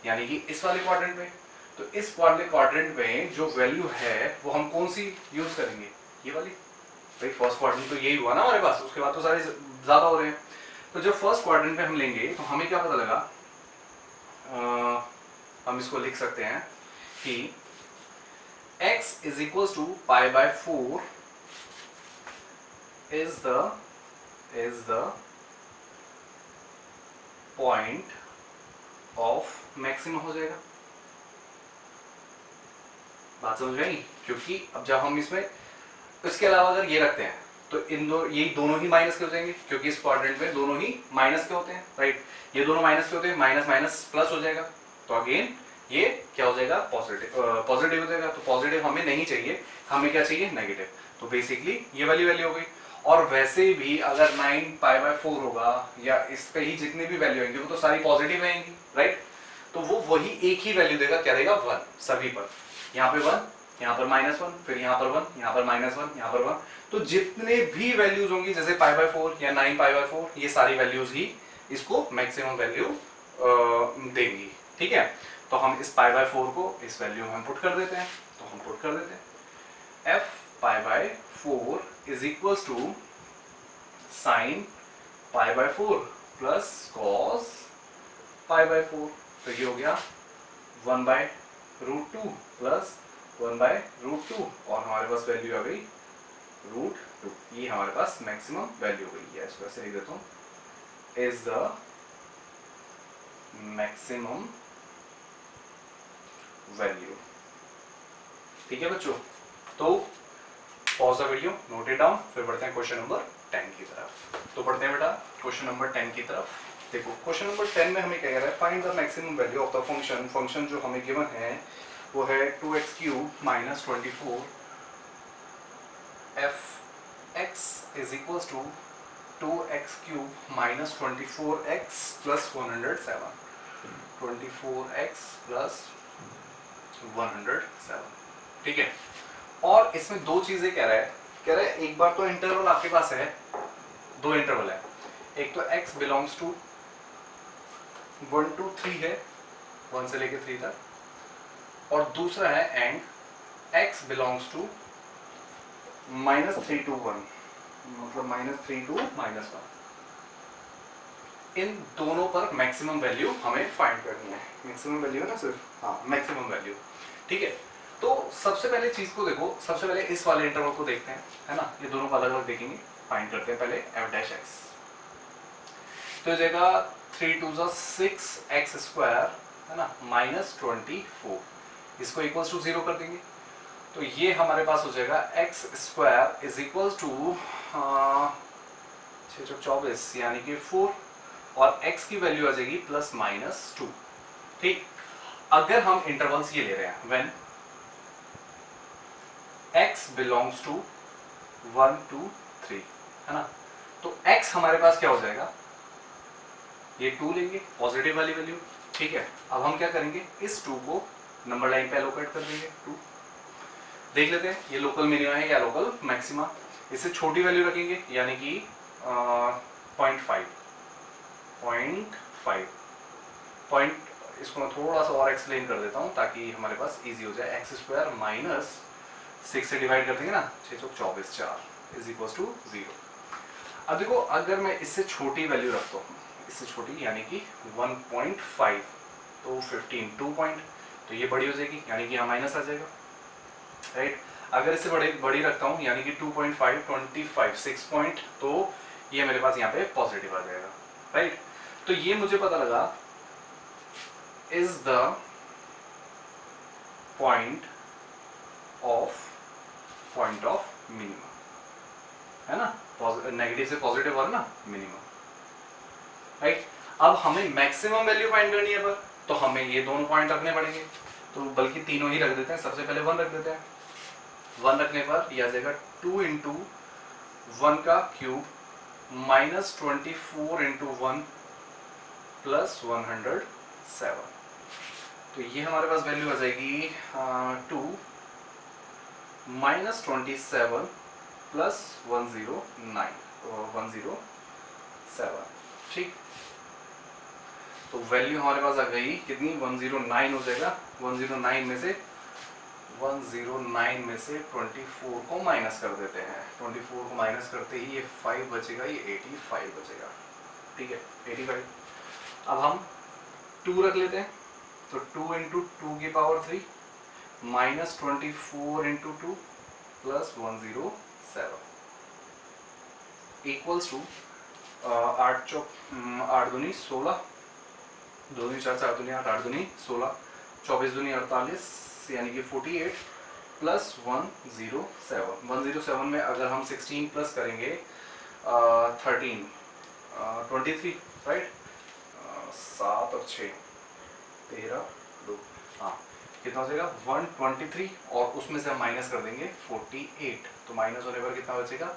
यानी कि इस वाले क्वाड्रेंट में। तो इस वाले क्वाड्रेंट में जो वैल्यू है वो हम कौन सी यूज करेंगे, ये वाली। भाई फर्स्ट क्वाड्रेंट तो यही हुआ ना हमारे पास, उसके बाद तो सारे ज्यादा हो रहे हैं। तो जब फर्स्ट क्वाड्रेंट पे हम लेंगे तो हमें क्या पता लगा, हम इसको लिख सकते हैं कि x is equals to pi by 4 is the point of maximum हो जाएगा। बात समझ में आई, क्योंकि अब जब हम इसमें इसके अलावा अगर ये रखते हैं तो इन दो यही दोनों ही माइनस के हो जाएंगे, क्योंकि इस क्वाड्रेंट में दोनों ही माइनस के होते हैं, राइट। ये दोनों माइनस के होते हैं, माइनस माइनस प्लस हो जाएगा, तो अगेन ये क्या हो जाएगा, पॉजिटिव हो जाएगा। तो पॉजिटिव हमें नहीं चाहिए, हमें क्या चाहिए, नेगेटिव। तो बेसिकली ये वाली वैल्यू हो गई। और वैसे भी अगर 9 पाई बाय 4 होगा या इस पे ही जितनी भी वैल्यू आएंगी वो तो सारी पॉजिटिव आएंगी, राइट। तो वो वही एक ही वैल्यू देगा, क्या देगा, 1 सभी पर। यहाँ पे 1, यहाँ पर -1, फिर यहाँ पर 1, यहाँ पर -1, यहाँ पर 1। तो जितने भी वैल्यूज होंगी जैसे पाई बाय 4 या 9 पाई बाय 4, ये सारी वैल्यूज ही इसको मैक्सिमम वैल्यू देंगी, ठीक है। तो हम इस पाई बाय 4 को इस वैल्यू में हम पुट कर देते हैं, तो हम पुट कर देते हैं f pi by 4 is equals to sine pi by 4 plus cos pi by 4। तो ये हो गया 1/√2 प्लस 1/√2, और हमारे पास वैल्यू आ गई √2। ये हमारे पास मैक्सिमम वैल्यू हो गई है। इसको ऐसे लिख देता हूँ, इज द मैक्सिमम वैल्यू, ठीक है बच्चों। तो pause the video, note it down, फिर बढ़ते हैं क्वेश्चन नंबर 10 की तरफ। तो बढ़ते हैं बेटा क्वेश्चन नंबर 10 की तरफ। देखो क्वेश्चन नंबर 10 में हमें क्या कह रहा है, find the maximum value of the function. Function जो हमें गिवन है वो है 2x³ minus 24 f(x) is equals to 2x³ minus 24x plus 107, 24x plus 107, ठीक है। और इसमें दो चीजें कह रहा है एक बार तो इंटरवल आपके पास है, दो इंटरवल है, एक तो x बिलोंग्स टू 1 to 3 है, 1 से लेके 3 तक, और दूसरा है and x belongs to -3 to 1, मतलब -3 to -1। इन दोनों पर मैक्सिमम वैल्यू हमें फाइंड करनी है। मैक्सिमम वैल्यू है ना सिर्फ, हाँ मैक्सिमम वैल्यू, ठीक है। तो सबसे पहले चीज को देखो, सबसे पहले इस वाले इंटरवल को देखते हैं, है ना, ये दोनों को अलग अलग देखेंगे, फाइंड करते हैं पहले f'(x). तो ये जाएगा 3 2 6x², है ना, -24, इसको इक्वल्स टू 0 कर देंगे। तो ये हमारे पास हो जाएगा x² इज इक्वल्स टू 624 यानी कि 4, और x की वैल्यू आ जाएगी +-2, ठीक। अगर हम इंटरवल्स ये ले रहे हैं when x belongs to 1 to 3, है ना, तो x हमारे पास क्या हो जाएगा, ये 2 लेंगे, पॉजिटिव वाली वैल्यू, ठीक है। अब हम क्या करेंगे, इस 2 को नंबर लाइन पे एलोकेट कर देंगे, 2। देख लेते हैं ये लोकल मिनिमा है या लोकल मैक्सिमा। इससे छोटी वैल्यू रखेंगे, यानी कि 0.5, इसको मैं थोड़ा सा और एक्सप्लेन कर देता हूँ ताकि हमारे पास इजी हो जाए। x² माइनस 6 से डिवाइड कर देंगे ना, 6 चौक 24, 4 इज इक्वल टू 0। अब देखो अगर मैं इससे छोटी वैल्यू रखता हूँ, इससे छोटी यानी कि 1.5, तो 15 2 पॉइंट, तो ये बड़ी हो जाएगी यानी कि यहाँ माइनस आ जाएगा, राइट। अगर इसे बड़ी रखता हूँ यानी कि 2.5 25 6 पॉइंट, तो ये मेरे पास यहाँ पे पॉजिटिव आ जाएगा, राइट। तो ये मुझे पता लगा is the point of minimum, है ना, नेगेटिव से पॉजिटिव और ना मिनिमम, राइट। अब हमें मैक्सिमम वैल्यू फाइंड करनी है, पर तो हमें ये दोनों पॉइंट रखने पड़ेंगे, तो बल्कि तीनों ही रख देते हैं। सबसे पहले 1 रख देते हैं। 1 रखने पर यह आ जाएगा 2 इंटू 1 का क्यूब माइनस 24 इंटू 1 प्लस 107, तो ये हमारे पास वैल्यू आ जाएगी 2 माइनस 27 प्लस 109, तो 107, ठीक। तो वैल्यू हमारे पास आ गई कितनी, 109 हो जाएगा। 109 में से 24 को माइनस कर देते हैं। 24 को माइनस करते ही ये 5 बचेगा, ये 85 बचेगा, ठीक है, 85। अब हम 2 रख लेते हैं, तो 2 इंटू 2 की power 3 minus 24 into 2 plus 107 equals to 8 दूनी 16, 2 दूनी 4, 4 दूनी 8, 8 दूनी 16, 24 दूनी 48 यानी कि 48 प्लस 107। 107 में अगर हम 16 प्लस करेंगे 13 23, राइट, 7 और 6 13 2, हाँ, कितना हो जाएगा 123, और उसमें से हम माइनस कर देंगे 48, तो माइनस होने पर कितना बचेगा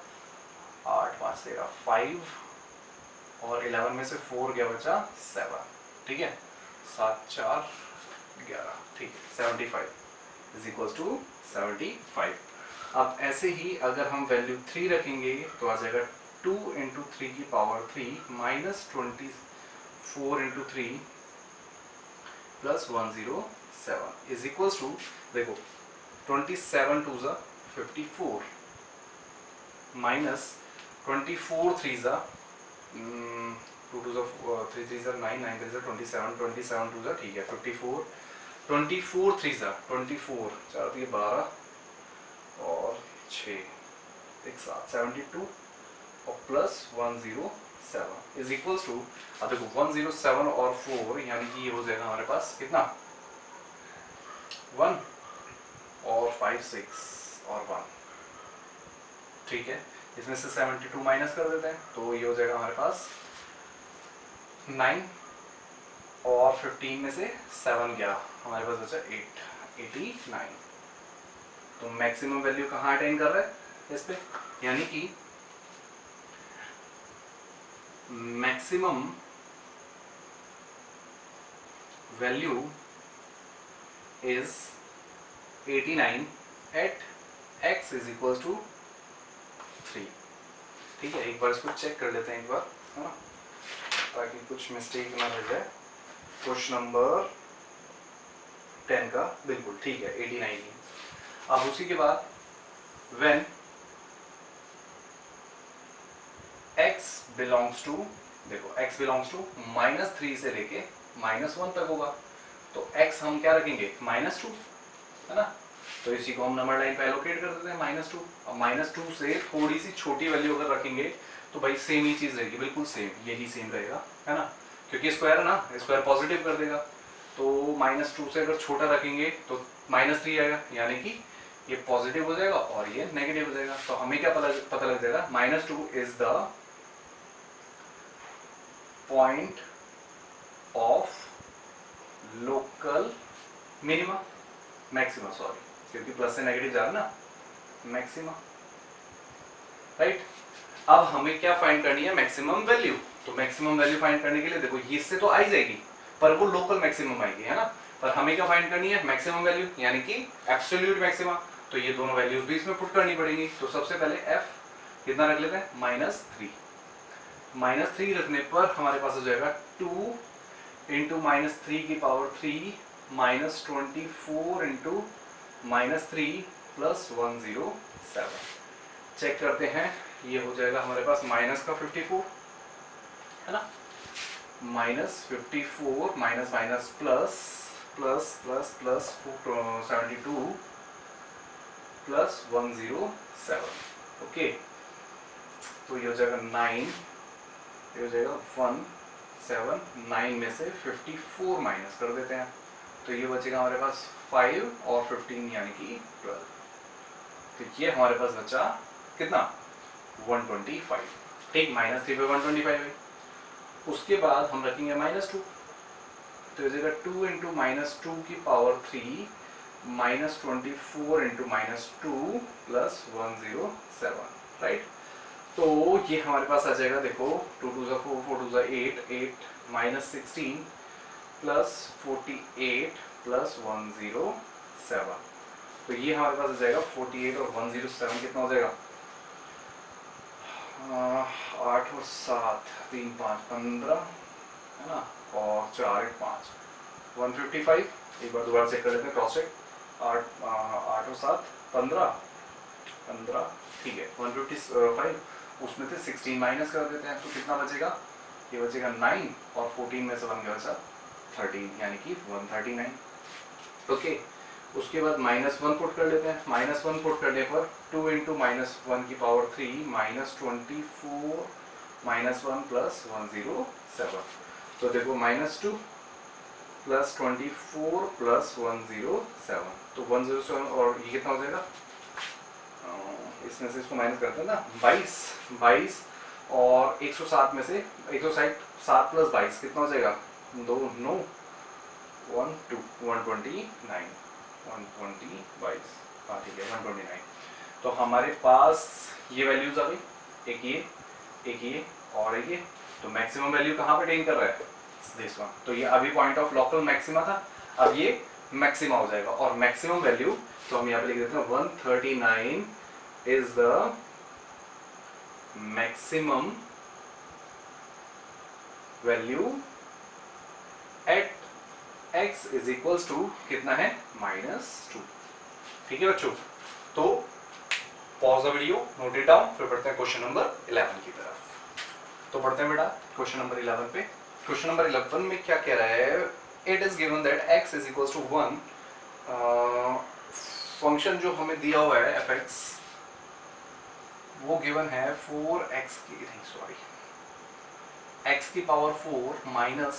8 5 13 5, और 11 में से 4 गया बचा 7, ठीक है, 7 4 11, ठीक है, 75 इज इक्वल टू 75। अब ऐसे ही अगर हम वैल्यू 3 रखेंगे तो आ जाएगा 2 इंटू 3 की power 3 minus 24 into 3 plus 107 is equal to, देखो 27 2 ज़ा 54 माइनस 24 3 ज़ा 2 2 ज़ा 3 3 ज़ा 9 9 3 ज़ा 27 27 2 ज़ा, ठीक है, 54 24 3 ज़ा 24 4 3 12 और 6 एक साथ 72 और प्लस 107 इज इक्वल्स टू, अब देखो 107 और 4 यानी कि ये हो जाएगा हमारे पास कितना 1 और 5 6 और 1, ठीक है। इसमें से 72 माइनस कर देते हैं तो ये हो जाएगा हमारे पास 9, और 15 में से 7 गया, हमारे पास बचा 8 89। तो मैक्सिमम वैल्यू कहाँ अटेन कर रहा है इस पे, यानी कि maximum value is 89 at x is equal to 3, ठीक है। एक बार इसको चेक कर लेते हैं एक बार, है ना, ताकि कुछ मिस्टेक ना रह जाए। क्वेश्चन नंबर 10 का बिल्कुल ठीक है 89 ही। अब उसी के बाद when x belongs to, देखो x belongs to -3 से लेके -1 तक होगा, तो x हम क्या रखेंगे -2, है ना, तो इसी को हम नंबर लाइन पे एलोकेट कर देते हैं -2। अब -2 से थोड़ी सी छोटी वैल्यू अगर रखेंगे तो भाई सेम ही चीज रहेगी, बिल्कुल सेम, यही सेम रहेगा, है ना, क्योंकि स्क्वायर है ना, स्क्वायर पॉजिटिव कर देगा। तो -2 से अगर छोटा रखेंगे तो -3 आएगा, यानी कि ये पॉजिटिव हो जाएगा और ये नेगेटिव हो जाएगा। तो हमें क्या पता लग जाएगा, -2 is the point of local minima, maxima, sorry, क्योंकि प्लस से नेगेटिव जा रहा है ना, मैक्सिमा, राइट। अब हमें क्या फाइंड करनी है, मैक्सिमम वैल्यू। तो मैक्सिमम वैल्यू फाइंड करने के लिए देखो इससे तो आ ही जाएगी, पर वो लोकल मैक्सिमम आएगी, है ना, पर हमें क्या फाइंड करनी है, मैक्सिमम वैल्यू, यानी कि एब्सोल्यूट मैक्सिमा। तो ये दोनों वैल्यूज भी इसमें पुट करनी पड़ेगी। तो सबसे पहले f कितना रख लेते हैं, -3। -3 रखने पर हमारे पास हो जाएगा 2 इंटू -3 की power 3 minus 24 into -3 plus 107। Check करते हैं, ये हो जाएगा हमारे पास माइनस का 54, है ना, -54 minus minus plus plus plus plus 72 plus 107। Okay, तो ये हो जाएगा 9, ये हो जाएगा 1 7 9 में से 54 माइनस कर देते हैं, तो ये बचेगा हमारे पास 5 और 15 यानी कि 12। तो ये हमारे पास बचा कितना 125। ठीक, -3 पे 125 है। उसके बाद हम रखेंगे -2, तो ये जाएगा 2 इंटू -2 की पावर 3 -24 इंटू -2 प्लस 107। राइट, तो ये हमारे पास आ जाएगा, देखो 2 2 4 4 2 8 8 -16 प्लस 48 प्लस 107। तो ये हमारे पास आ जाएगा 48 और 107 कितना हो जाएगा 8 और 7 3 5 15 है ना, और 4 1 5 155। एक बार दोबारा चेक कर लेते हैं, क्रॉस चेक। 8 और 7 15, ठीक है 155, उसमें से 16 माइनस कर देते हैं, तो कितना बचेगा, ये बचेगा 9 और 14 में से 1 क्या बचा 13 यानी कि 139। ओके, उसके बाद -1 पुट कर लेते हैं। -1 पुट करने पर 2 इंटू -1 की पावर 3 -24 -1 प्लस 107। तो देखो -2 प्लस 24 प्लस 107, तो 107 और ये कितना हो जाएगा, इसमें से इसको माइनस करते हैं ना, 22 और 107 में से 160 7 प्लस 22 कितना हो जाएगा 2 9 1 2 129 120 हाँ ठीक है 129। तो हमारे पास ये वैल्यूज आ गई, एक ये और एक ये। तो मैक्सिमम वैल्यू कहाँ पे अटेन कर रहा है दिस वन, तो ये अभी पॉइंट ऑफ लोकल मैक्सिमा था, अब ये मैक्सिमा हो जाएगा। और मैक्सिमम वैल्यू तो हम यहाँ पे लिख देते हैं 139 is the maximum value at x is equals to कितना है -2। ठीक है बच्चों, तो pause the video, note it down, फिर बढ़ते हैं क्वेश्चन नंबर 11 की तरफ। तो बढ़ते हैं बेटा क्वेश्चन नंबर 11 पे। क्वेश्चन नंबर 11 में क्या कह रहा है, it is given that x is equals to 1। Function जो हमें दिया हुआ है fx वो गिवन है 4x की नहीं सॉरी x की power 4 minus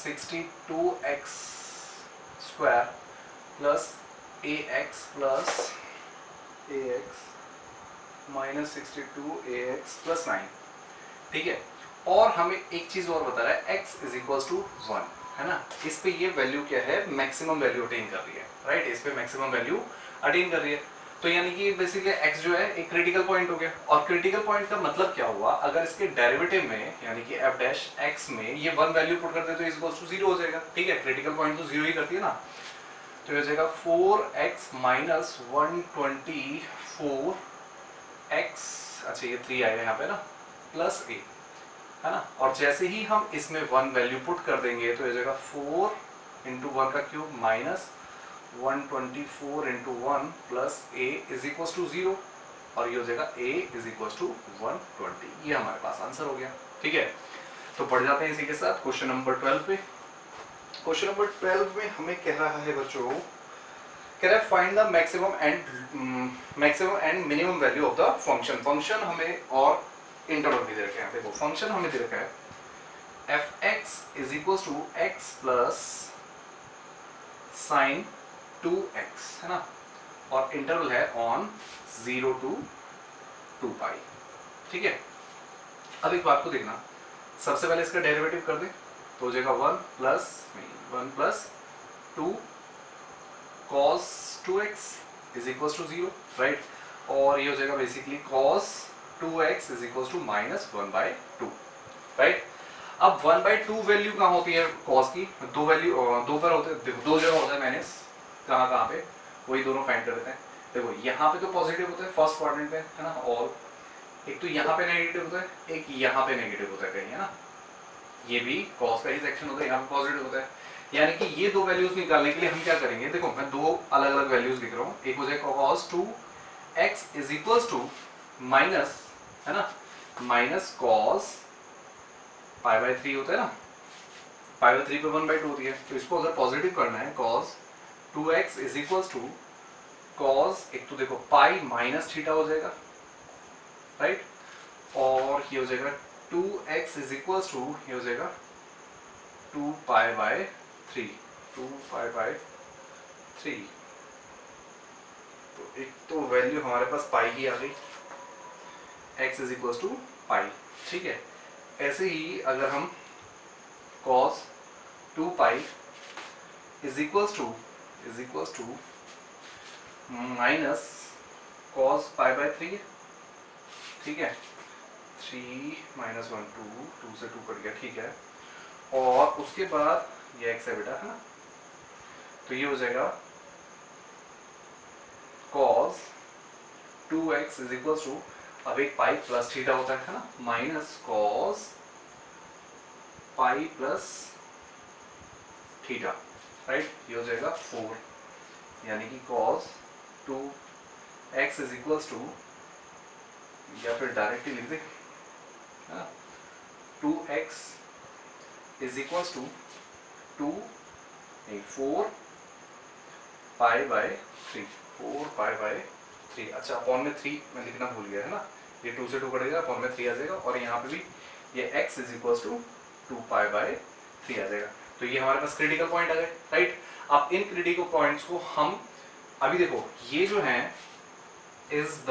62x square plus ax plus ax minus 62ax plus 9। ठीक है, और हमें एक चीज और बता रहा है x इज इक्वल टू 1 है ना, इस पे ये वैल्यू क्या है मैक्सिमम वैल्यू अटेन कर रही है। राइट, इस पे मैक्सिमम वैल्यू अटेन कर रही है, तो यानी कि बेसिकली x जो है एक क्रिटिकल पॉइंट हो गया। और क्रिटिकल पॉइंट का मतलब क्या हुआ, अगर इसके डेरिवेटिव में यानी कि f डैश x में ये 1 वैल्यू पुट कर दे तो इक्वल्स टू 0 हो जाएगा। ठीक है, क्रिटिकल पॉइंट तो 0 ही करती है ना, तो ये हो जाएगा 4x माइनस 124x, अच्छा ये 3 आएगा यहाँ पे ना, प्लस a है ना, और जैसे ही हम इसमें 1 वैल्यू पुट कर देंगे तो ये हो जाएगा 4 इंटू 1 का cube minus 124 into 1 plus a is equal to 0, और ये हो जाएगा a इज इक्वल टू 120। ये हमारे पास आंसर हो गया। ठीक है, तो बढ़ जाते हैं इसी के साथ क्वेश्चन नंबर 12 पे। क्वेश्चन नंबर 12 में हमें कह रहा है बच्चों, कह रहा है find the maximum and minimum value of the function. Function हमें और इंटरवल भी दे रखे हैं। देखो फंक्शन हमें दे रखा है fx is equal to x plus sine 2x है ना, और इंटरवल है ऑन 0 to 2 पाई। ठीक है, अब एक बात को देखना, सबसे पहले इसका डेरिवेटिव कर दे तो हो जाएगा 1 plus 2 cos 2x is equal to 0। Right, और ये हो जाएगा basically cos 2x is equal to -1/2। Right, अब 1/2 वैल्यू कहाँ होती है cos की, दो वैल्यू दो पर होते हैं, दो जगह होता है माइनस, कहाँ पे वही दोनों फाइंड कर देते हैं। देखो यहाँ पे तो पॉजिटिव होता है फर्स्ट क्वाड्रेंट पे है ना, और एक तो यहाँ पे नेगेटिव होता है, एक यहाँ पे नेगेटिव होता है कहीं है ना, ये भी cos का ही सेक्शन होता है, यहाँ पे पॉजिटिव होता है। यानी कि ये दो वैल्यूज निकालने के लिए हम क्या करेंगे, देखो मैं दो अलग अलग वैल्यूज लिख रहा हूँ, एक हो जाएगा cos 2x is equal to minus है ना, माइनस cos π/3 होता है ना, पाई बाई 3 पे 1/2 होती है, तो इसको अगर पॉजिटिव करना है cos 2x is equals to cos, एक तो देखो पाई माइनस थीटा हो जाएगा, राइट, और ये हो जाएगा 2x इज इक्वल्स टू, ये हो जाएगा 2 पाई बाय 3, 2 पाई बाय 3। तो एक तो वैल्यू हमारे पास पाई ही आ गई, x is equals to pi, ठीक है। ऐसे ही अगर हम cos 2 pi is equals to minus cos pi by 3, ठीक है, 3 माइनस 1 2 से 2 कट गया, ठीक है, और उसके बाद ये x है बेटा, है ना, तो ये हो जाएगा cos 2x is equals to, अब एक पाई प्लस थीटा होता है ना, minus cos pi plus theta, right, ये हो जाएगा 4, यानी कि cos 2x is equals to, या फिर डायरेक्टली लिख दे, 2x is equals to 4 pi by 3, 4 pi by 3, अच्छा अपॉन में 3 मैं लिखना भूल गया, है ना, ये 2 से 2 कटेगा, अपॉन में 3 आ जाएगा, और यहाँ पे भी ये x is equals to 2 pi by 3 आ जाएगा। तो ये हमारे पास क्रिटिकल पॉइंट आ गए, राइट। अब इन क्रिटिकल पॉइंट्स को हम अभी देखो, ये जो है इज द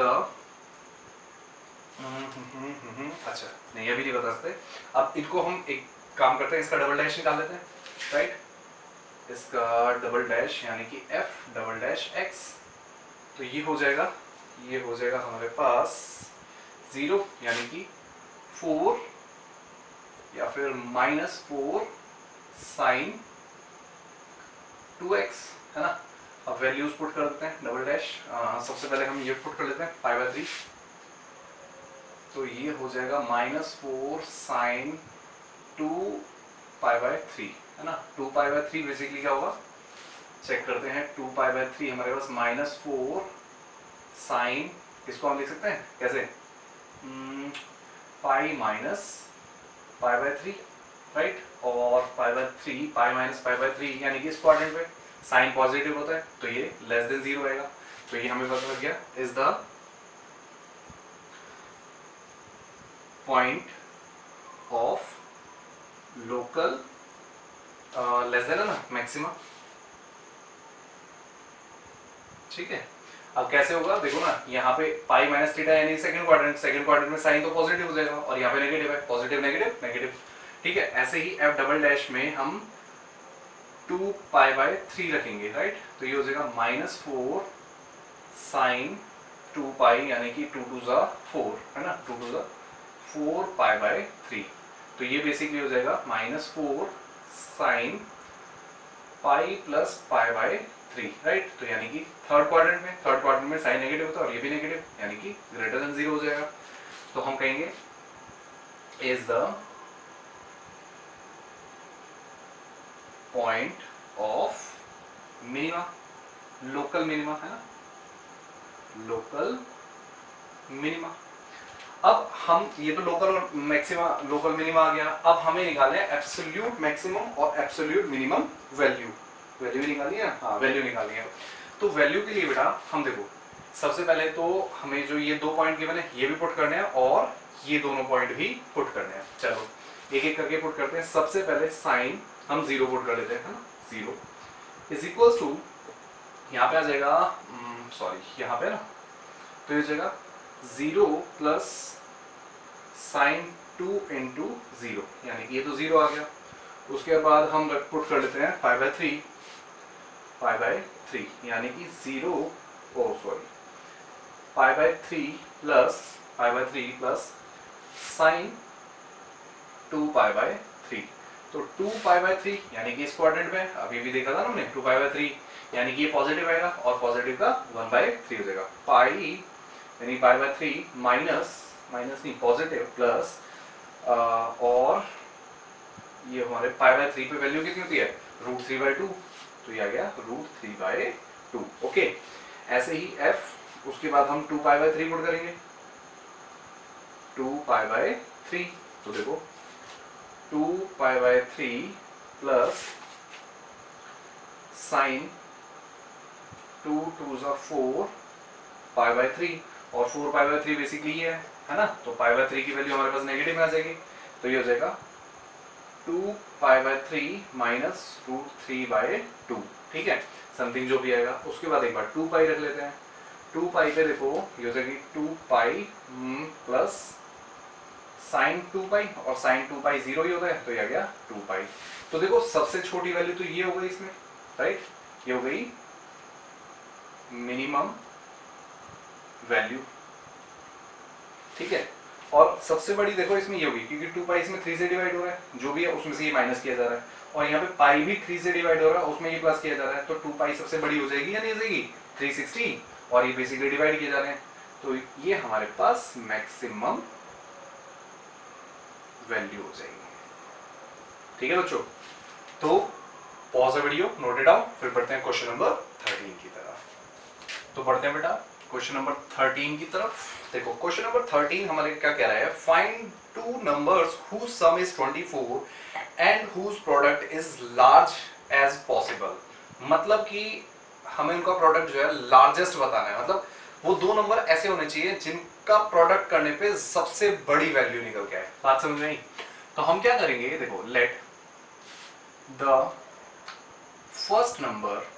अच्छा नहीं अभी नहीं बता सकते, अब इनको हम एक काम करते हैं, इसका डबल डैश निकाल लेते हैं, राइट, इसका डबल डैश यानी कि f डबल डैश x, तो ये हो जाएगा हमारे पास 0 यानी कि 4 या फिर -4 साइन 2x, है ना। अब वैल्यूज पुट कर देते हैं, डबल डैश, सबसे पहले हम ये पुट कर लेते हैं पाई बाय 3, तो ये हो जाएगा -4 साइन 2 पाई बाय 3, है ना। 2 पाई बाय 3 बेसिकली क्या होगा, चेक करते हैं, 2 पाई बाय 3 हमारे पास -4 साइन, इसको हम लिख सकते हैं कैसे, pi minus pi by 3, right, और pi by 3 pi minus pi by 3 यानी कि इस क्वाड्रेंट में साइन पॉजिटिव होता है, तो ये लेस देन 0 आएगा, तो ये हमें पता लग गया is the point of local less than है ना मैक्सिमा, ठीक है। अब कैसे होगा देखो ना, यहाँ पे पाई माइनस थीटा यानी सेकंड क्वाड्रेंट में साइन तो पॉजिटिव हो जाएगा, और यहाँ पे नेगेटिव है, पॉजिटिव नेगेटिव नेगेटिव, ठीक है। ऐसे ही एफ डबल डैश में हम 2 पाई बाय 3 रखेंगे, राइट, तो ये हो जाएगा -4 साइन 2 पाई यानी कि 2 2 ज़ा 4, है ना, 2 2 ज़ा 4 पाई बाय 3, तो ये बेसिकली हो जाएगा -4 sine pi plus pi by 3, right, तो यानी कि थर्ड क्वाड्रेंट में साइन नेगेटिव होता है और ये भी नेगेटिव, यानी कि ग्रेटर देन 0 हो जाएगा, तो हम कहेंगे is the point of minima, local minima, है ना, लोकल मिनिमा। अब हम ये तो लोकल और मैक्सिमा, लोकल मिनिमा आ गया, अब हमें निकालना है एब्सोल्यूट मैक्सिमम और एब्सोल्यूट मिनिमम वैल्यू निकालनी है, हाँ वैल्यू निकालनी है। तो वैल्यू के लिए बेटा हम देखो, सबसे पहले तो हमें जो ये 2 पॉइंट गिवन है ये भी पुट करने हैं और ये दोनों पॉइंट भी पुट करने हैं। चलो एक एक करके पुट करते हैं। सबसे पहले साइन हम 0 पुट कर लेते हैं, 0 इज इक्वल्स टू, यहाँ पे आ जाएगा सॉरी यहाँ पे ना, तो ये हो जाएगा 0 प्लस साइन 2 इंटू 0, यानी कि ये तो 0 आ गया। उसके बाद हम पुट कर लेते हैं पाई बाय 3 यानी कि 0 पाई by 3 plus sign 2 pi by 3, तो 2 पाई बाय 3 यानी कि इस क्वाड्रेंट में अभी भी देखा था ना हमने, 2 पाई बाय 3 यानी कि ये पॉजिटिव आएगा और पॉजिटिव का 1/3 हो जाएगा, पाई यानी पाई बाय 3 माइनस नहीं पॉजिटिव प्लस और ये हमारे पाई बाय 3 पे वैल्यू कितनी होती है, √3/2, तो ये आ गया √3/2, ओके। ऐसे ही f, उसके बाद हम 2 पाई बाय 3 पुट करेंगे, 2 पाई बाय 3, तो देखो 2 pi by 3 plus sign 2 2 4 pi by 3, और 4 पाई बाय 3 बेसिकली ये है ना, तो पाई बाय 3 की वैल्यू हमारे पास नेगेटिव में आ जाएगी, तो ये हो जाएगा 2 pi by 3 minus root 3 by 2, ठीक है, समथिंग जो भी आएगा। उसके बाद एक बार 2 पाई रख लेते हैं, 2 पाई पे देखो ये हो जाएगी 2 पाई प्लस साइन 2 पाई, और साइन 2 पाई 0 ही होता है, तो ये आ गया 2 पाई। तो देखो सबसे छोटी वैल्यू तो ये हो गई इसमें, राइट, ये हो गई मिनिमम वैल्यू, ठीक है। और सबसे बड़ी देखो इसमें ये होगी, क्योंकि 2 पाई इसमें 3 से डिवाइड हो रहा है, जो भी है उसमें से ये माइनस किया जा रहा है, और यहाँ पे पाई भी 3 से डिवाइड हो रहा है, उसमें ये प्लस किया जा रहा है, तो 2 पाई सबसे बड़ी हो जाएगी या नहीं हो जाएगी, 360, और ये बेसिकली डिवाइड किए जा रहे हैं, तो ये हमारे पास मैक्सिमम वैल्यू हो जाएगी, ठीक है बच्चों। तो pause the video, note it down, फिर बढ़ते हैं क्वेश्चन नंबर 13 की तरफ। तो बढ़ते हैं बेटा क्वेश्चन नंबर 13 की तरफ। देखो क्वेश्चन नंबर 13 हमारे क्या कह रहा है, find two numbers whose sum is 24 and whose product is large as possible. मतलब कि हमें उनका प्रोडक्ट जो है लार्जेस्ट बताना है, मतलब वो दो नंबर ऐसे होने चाहिए जिनका प्रोडक्ट करने पे सबसे बड़ी वैल्यू निकल के आए। बात समझ में आई? तो हम क्या करेंगे, देखो let the first number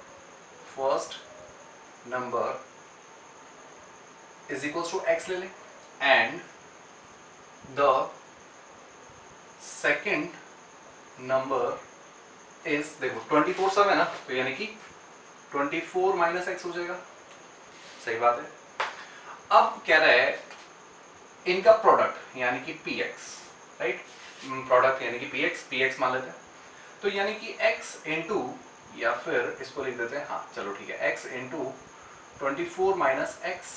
is equals to x ले लें, and the second number is, देखो 24 सब है ना, तो यानी कि 24 माइनस एक्स हो जाएगा, सही बात है। अब कह रहा है इनका प्रोडक्ट यानी कि पी एक्स, राइट, प्रोडक्ट यानी कि पी एक्स मान लेते हैं, तो यानी कि x इंटू, या फिर इसको लिख देते हैं, हाँ चलो ठीक है, x इंटू 24 माइनस एक्स,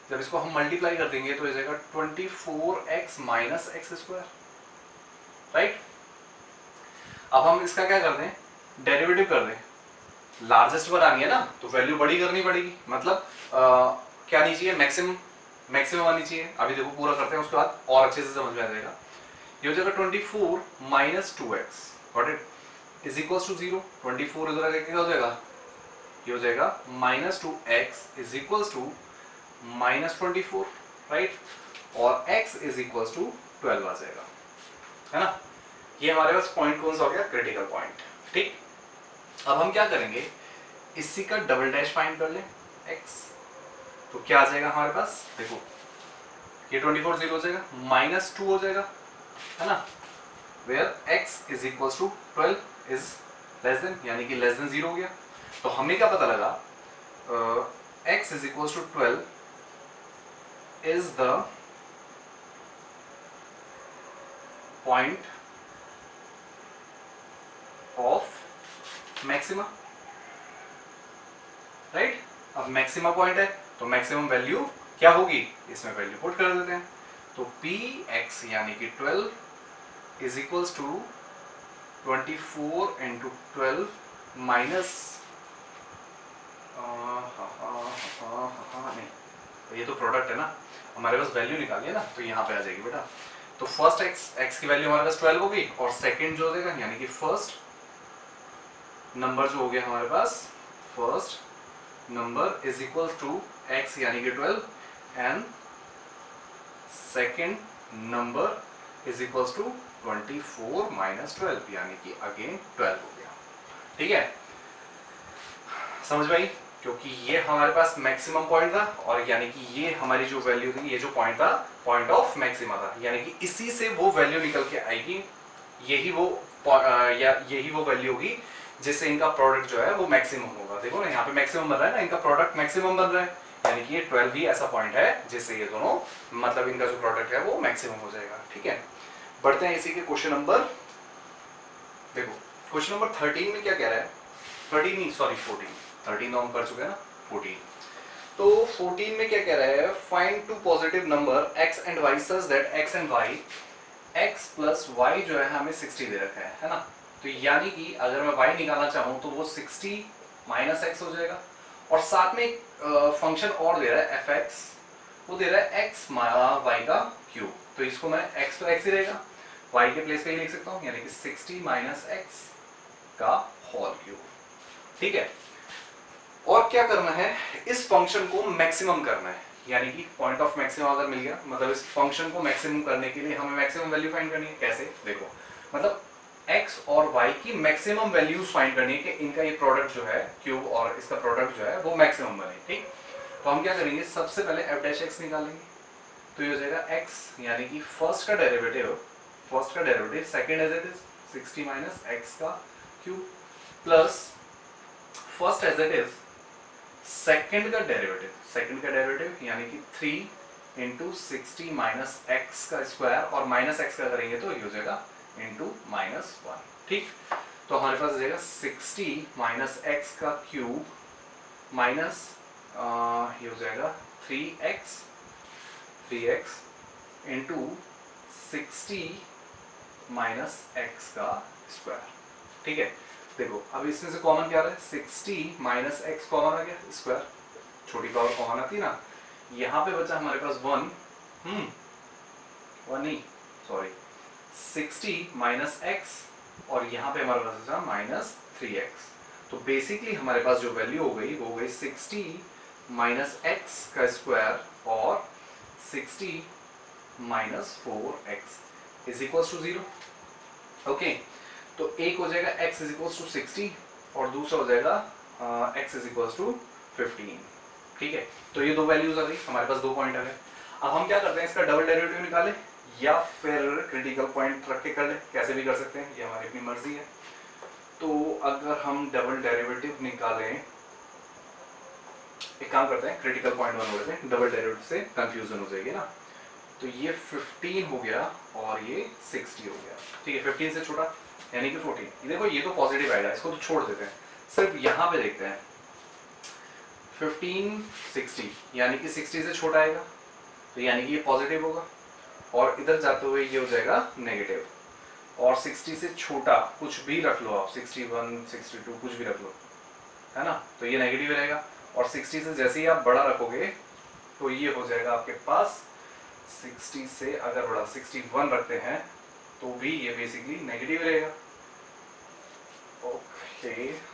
जब इसको हम मल्टीप्लाई कर देंगे तो हो जाएगा 24x minus x square, right. अब हम इसका क्या कर दें, डेरिवेटिव कर दें, लार्जेस्ट बनानी है ना, तो वैल्यू बड़ी करनी पड़ेगी, मतलब क्या आनी चाहिए, मैक्सिमम आनी चाहिए। अभी देखो पूरा करते हैं, उसके बाद और अच्छे से समझ में आ जाएगा। ये हो जाएगा 24 minus 2x, got it, is equals to 0। 24 इधर आके क्या हो जाएगा, ये हो जाएगा minus 2x is equals to minus 24, right, और x इज इक्वल्स टू 12 आ जाएगा, है ना। ये हमारे पास पॉइंट कौन सा हो गया, क्रिटिकल पॉइंट, ठीक। अब हम क्या करेंगे, इसी का डबल डैश फाइंड कर लें x, तो क्या आ जाएगा हमारे पास, देखो ये 24 0 हो जाएगा, माइनस 2 हो जाएगा, है ना, where x is equals to 12 is less than, यानी कि लेस देन 0 हो गया। तो हमें क्या पता लगा, x is equals to 12 is the point of maxima, right. अब मैक्सिमा पॉइंट है तो मैक्सिमम वैल्यू क्या होगी, इसमें वैल्यू पुट कर देते हैं, तो पी एक्स यानी कि 12 is equals to 24 into 12 minus, नहीं तो ये तो प्रोडक्ट है ना, हमारे पास वैल्यू निकाली है ना, तो यहाँ पे आ जाएगी बेटा। तो फर्स्ट एक्स की वैल्यू हमारे पास 12 होगी, और सेकंड जो हो जाएगा यानी कि फर्स्ट नंबर जो हो गया हमारे पास, first number is equal to X यानी कि 12, and second number is equal to 24 minus 12, यानी कि अगेन 12 हो गया, ठीक है, समझ में आई? क्योंकि ये हमारे पास मैक्सिमम पॉइंट था, और यानी कि ये हमारी जो वैल्यू थी, ये जो पॉइंट था पॉइंट ऑफ मैक्सिमा था, यानी कि इसी से वो वैल्यू निकल के आएगी, यही वो वैल्यू होगी जिससे इनका प्रोडक्ट जो है वो मैक्सिमम होगा। देखो ना यहाँ पे मैक्सिमम बन रहा है ना, इनका प्रोडक्ट मैक्सिमम बन रहा है, यानी कि ये 12 ही ऐसा पॉइंट है जिससे ये दोनों, मतलब इनका जो प्रोडक्ट है वो मैक्सिमम हो जाएगा, ठीक है। बढ़ते हैं इसी के क्वेश्चन नंबर, देखो क्वेश्चन नंबर 13 में क्या कह रहा है, 13 नहीं सॉरी 14 तो हम कर चुके हैं ना, 14। तो 14 में क्या कह रहा है, find two positive number x and y such that x and y, x plus y जो है हमें 60 दे रखा है ना, तो यानी कि अगर मैं y निकालना चाहूँ तो वो 60 माइनस एक्स हो जाएगा, और साथ में एक फंक्शन और दे रहा है fx, वो दे रहा है x y का क्यूब, तो इसको मैं x तो x ही रहेगा, y के प्लेस पे ही लिख सकता हूँ, यानी कि 60 माइनस एक्स का होल क्यूब। ठीक है, और क्या करना है, इस फंक्शन को मैक्सिमम करना है, यानी कि पॉइंट ऑफ मैक्सिमम अगर मिल गया, मतलब इस फंक्शन को मैक्सिमम करने के लिए हमें मैक्सिमम वैल्यू फाइंड करनी है। कैसे, देखो, मतलब x और y की मैक्सिमम वैल्यूज फाइंड करनी है कि इनका ये प्रोडक्ट जो है क्यूब और इसका प्रोडक्ट जो है वो मैक्सिमम बने। ठीक, तो हम क्या करेंगे, सबसे पहले f डैश x निकालेंगे, तो ये हो जाएगा x, यानी कि फर्स्ट का derivative second as it is 60 minus x का cube plus first as it is second का डेरिवेटिव यानी कि 3 इंटू 60 माइनस एक्स का स्क्वायर, और माइनस एक्स का करेंगे तो ये हो जाएगा इंटू माइनस 1। ठीक, तो हमारे पास हो जाएगा 60 माइनस एक्स का क्यूब माइनस ये हो जाएगा 3x इंटू 60 माइनस एक्स का स्क्वायर। ठीक है, देखो अब इसमें से कॉमन क्या आ रहा है, 60 माइनस एक्स कॉमन आ गया, स्क्वायर छोटी पावर कॉमन आती है ना, यहाँ पे बचा हमारे पास 60 माइनस एक्स, और यहाँ पे हमारे पास बचा माइनस 3x। तो बेसिकली हमारे पास जो वैल्यू हो गई वो हो गई 60 माइनस एक्स का स्क्वायर और 60 minus 4x is equal to 0। Okay, तो एक हो जाएगा x इज इक्वल टू 60 और दूसरा हो जाएगा x इज इक्वल टू 15। ठीक है, तो ये दो वैल्यूज आ गई, हमारे पास दो पॉइंट आ गए। अब हम क्या करते हैं, इसका डबल डेरिवेटिव निकालें या फिर क्रिटिकल पॉइंट रख के कर लें, कैसे भी कर सकते हैं, ये हमारी अपनी मर्जी है। तो अगर हम डबल डेरिवेटिव निकालें, एक काम करते हैं, क्रिटिकल पॉइंट बना लेते हैं, डबल डेरिवेटिव से कंफ्यूजन हो जाएगी ना। तो ये 15 हो गया और ये 60 हो गया। ठीक है, 15 से छोटा यानी कि 14। देखो ये तो पॉजिटिव आएगा, इसको तो छोड़ देते हैं, सिर्फ यहाँ पे देखते हैं 15 60 यानी कि 60 से छोटा आएगा, तो यानी कि ये पॉजिटिव होगा, और इधर जाते हुए ये हो जाएगा नेगेटिव, और 60 से छोटा कुछ भी रख लो आप, 61 62 कुछ भी रख लो, है ना, तो ये नेगेटिव रहेगा। और 60 से जैसे ही आप बड़ा रखोगे तो ये हो जाएगा आपके पास 60 से अगर बड़ा 61 रखते हैं तो भी ये बेसिकली नेगेटिव रहेगा। ओके,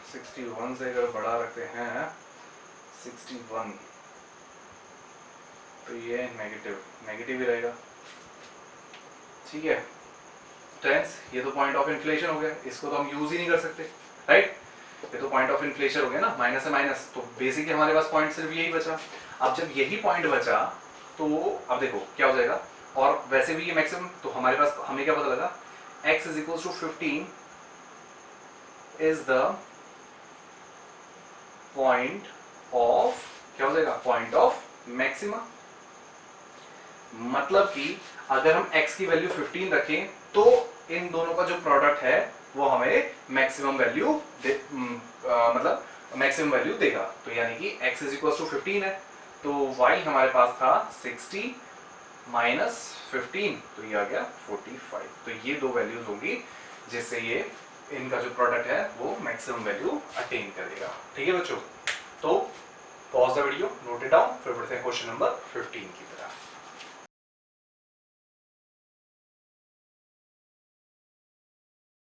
61 से अगर बड़ा रखते हैं 61 तो ये नेगेटिव ही रहेगा। ठीक है फ्रेंड्स, ये तो पॉइंट ऑफ इन्फ्लेशन हो गया, इसको तो हम यूज ही नहीं कर सकते, राइट। ये तो पॉइंट ऑफ इन्फ्लेशन हो गया ना, माइनस से माइनस, तो बेसिकली हमारे पास पॉइंट सिर्फ यही बचा। अब जब यही पॉइंट बचा तो अब देखो क्या हो जाएगा, और वैसे भी ये मैक्सिमम, तो हमारे पास हमें क्या पता लगा, x is equal to 15 is the point of, क्या हो जाएगा, पॉइंट ऑफ मैक्सिमा। मतलब कि अगर हम x की वैल्यू 15 रखें तो इन दोनों का जो प्रोडक्ट है वो हमें मैक्सिमम वैल्यू मतलब मैक्सिमम वैल्यू देगा। तो यानी कि x इज इक्वल टू 15 है, तो y हमारे पास था 60 माइनस 15, तो ये आ गया 45। तो ये दो वैल्यूज होंगी जिससे ये इनका जो प्रोडक्ट है वो मैक्सिमम वैल्यू अटेन करेगा। ठीक है बच्चों, तो pause the video, note it down, फिर बढ़ते हैं क्वेश्चन नंबर 15 की तरफ।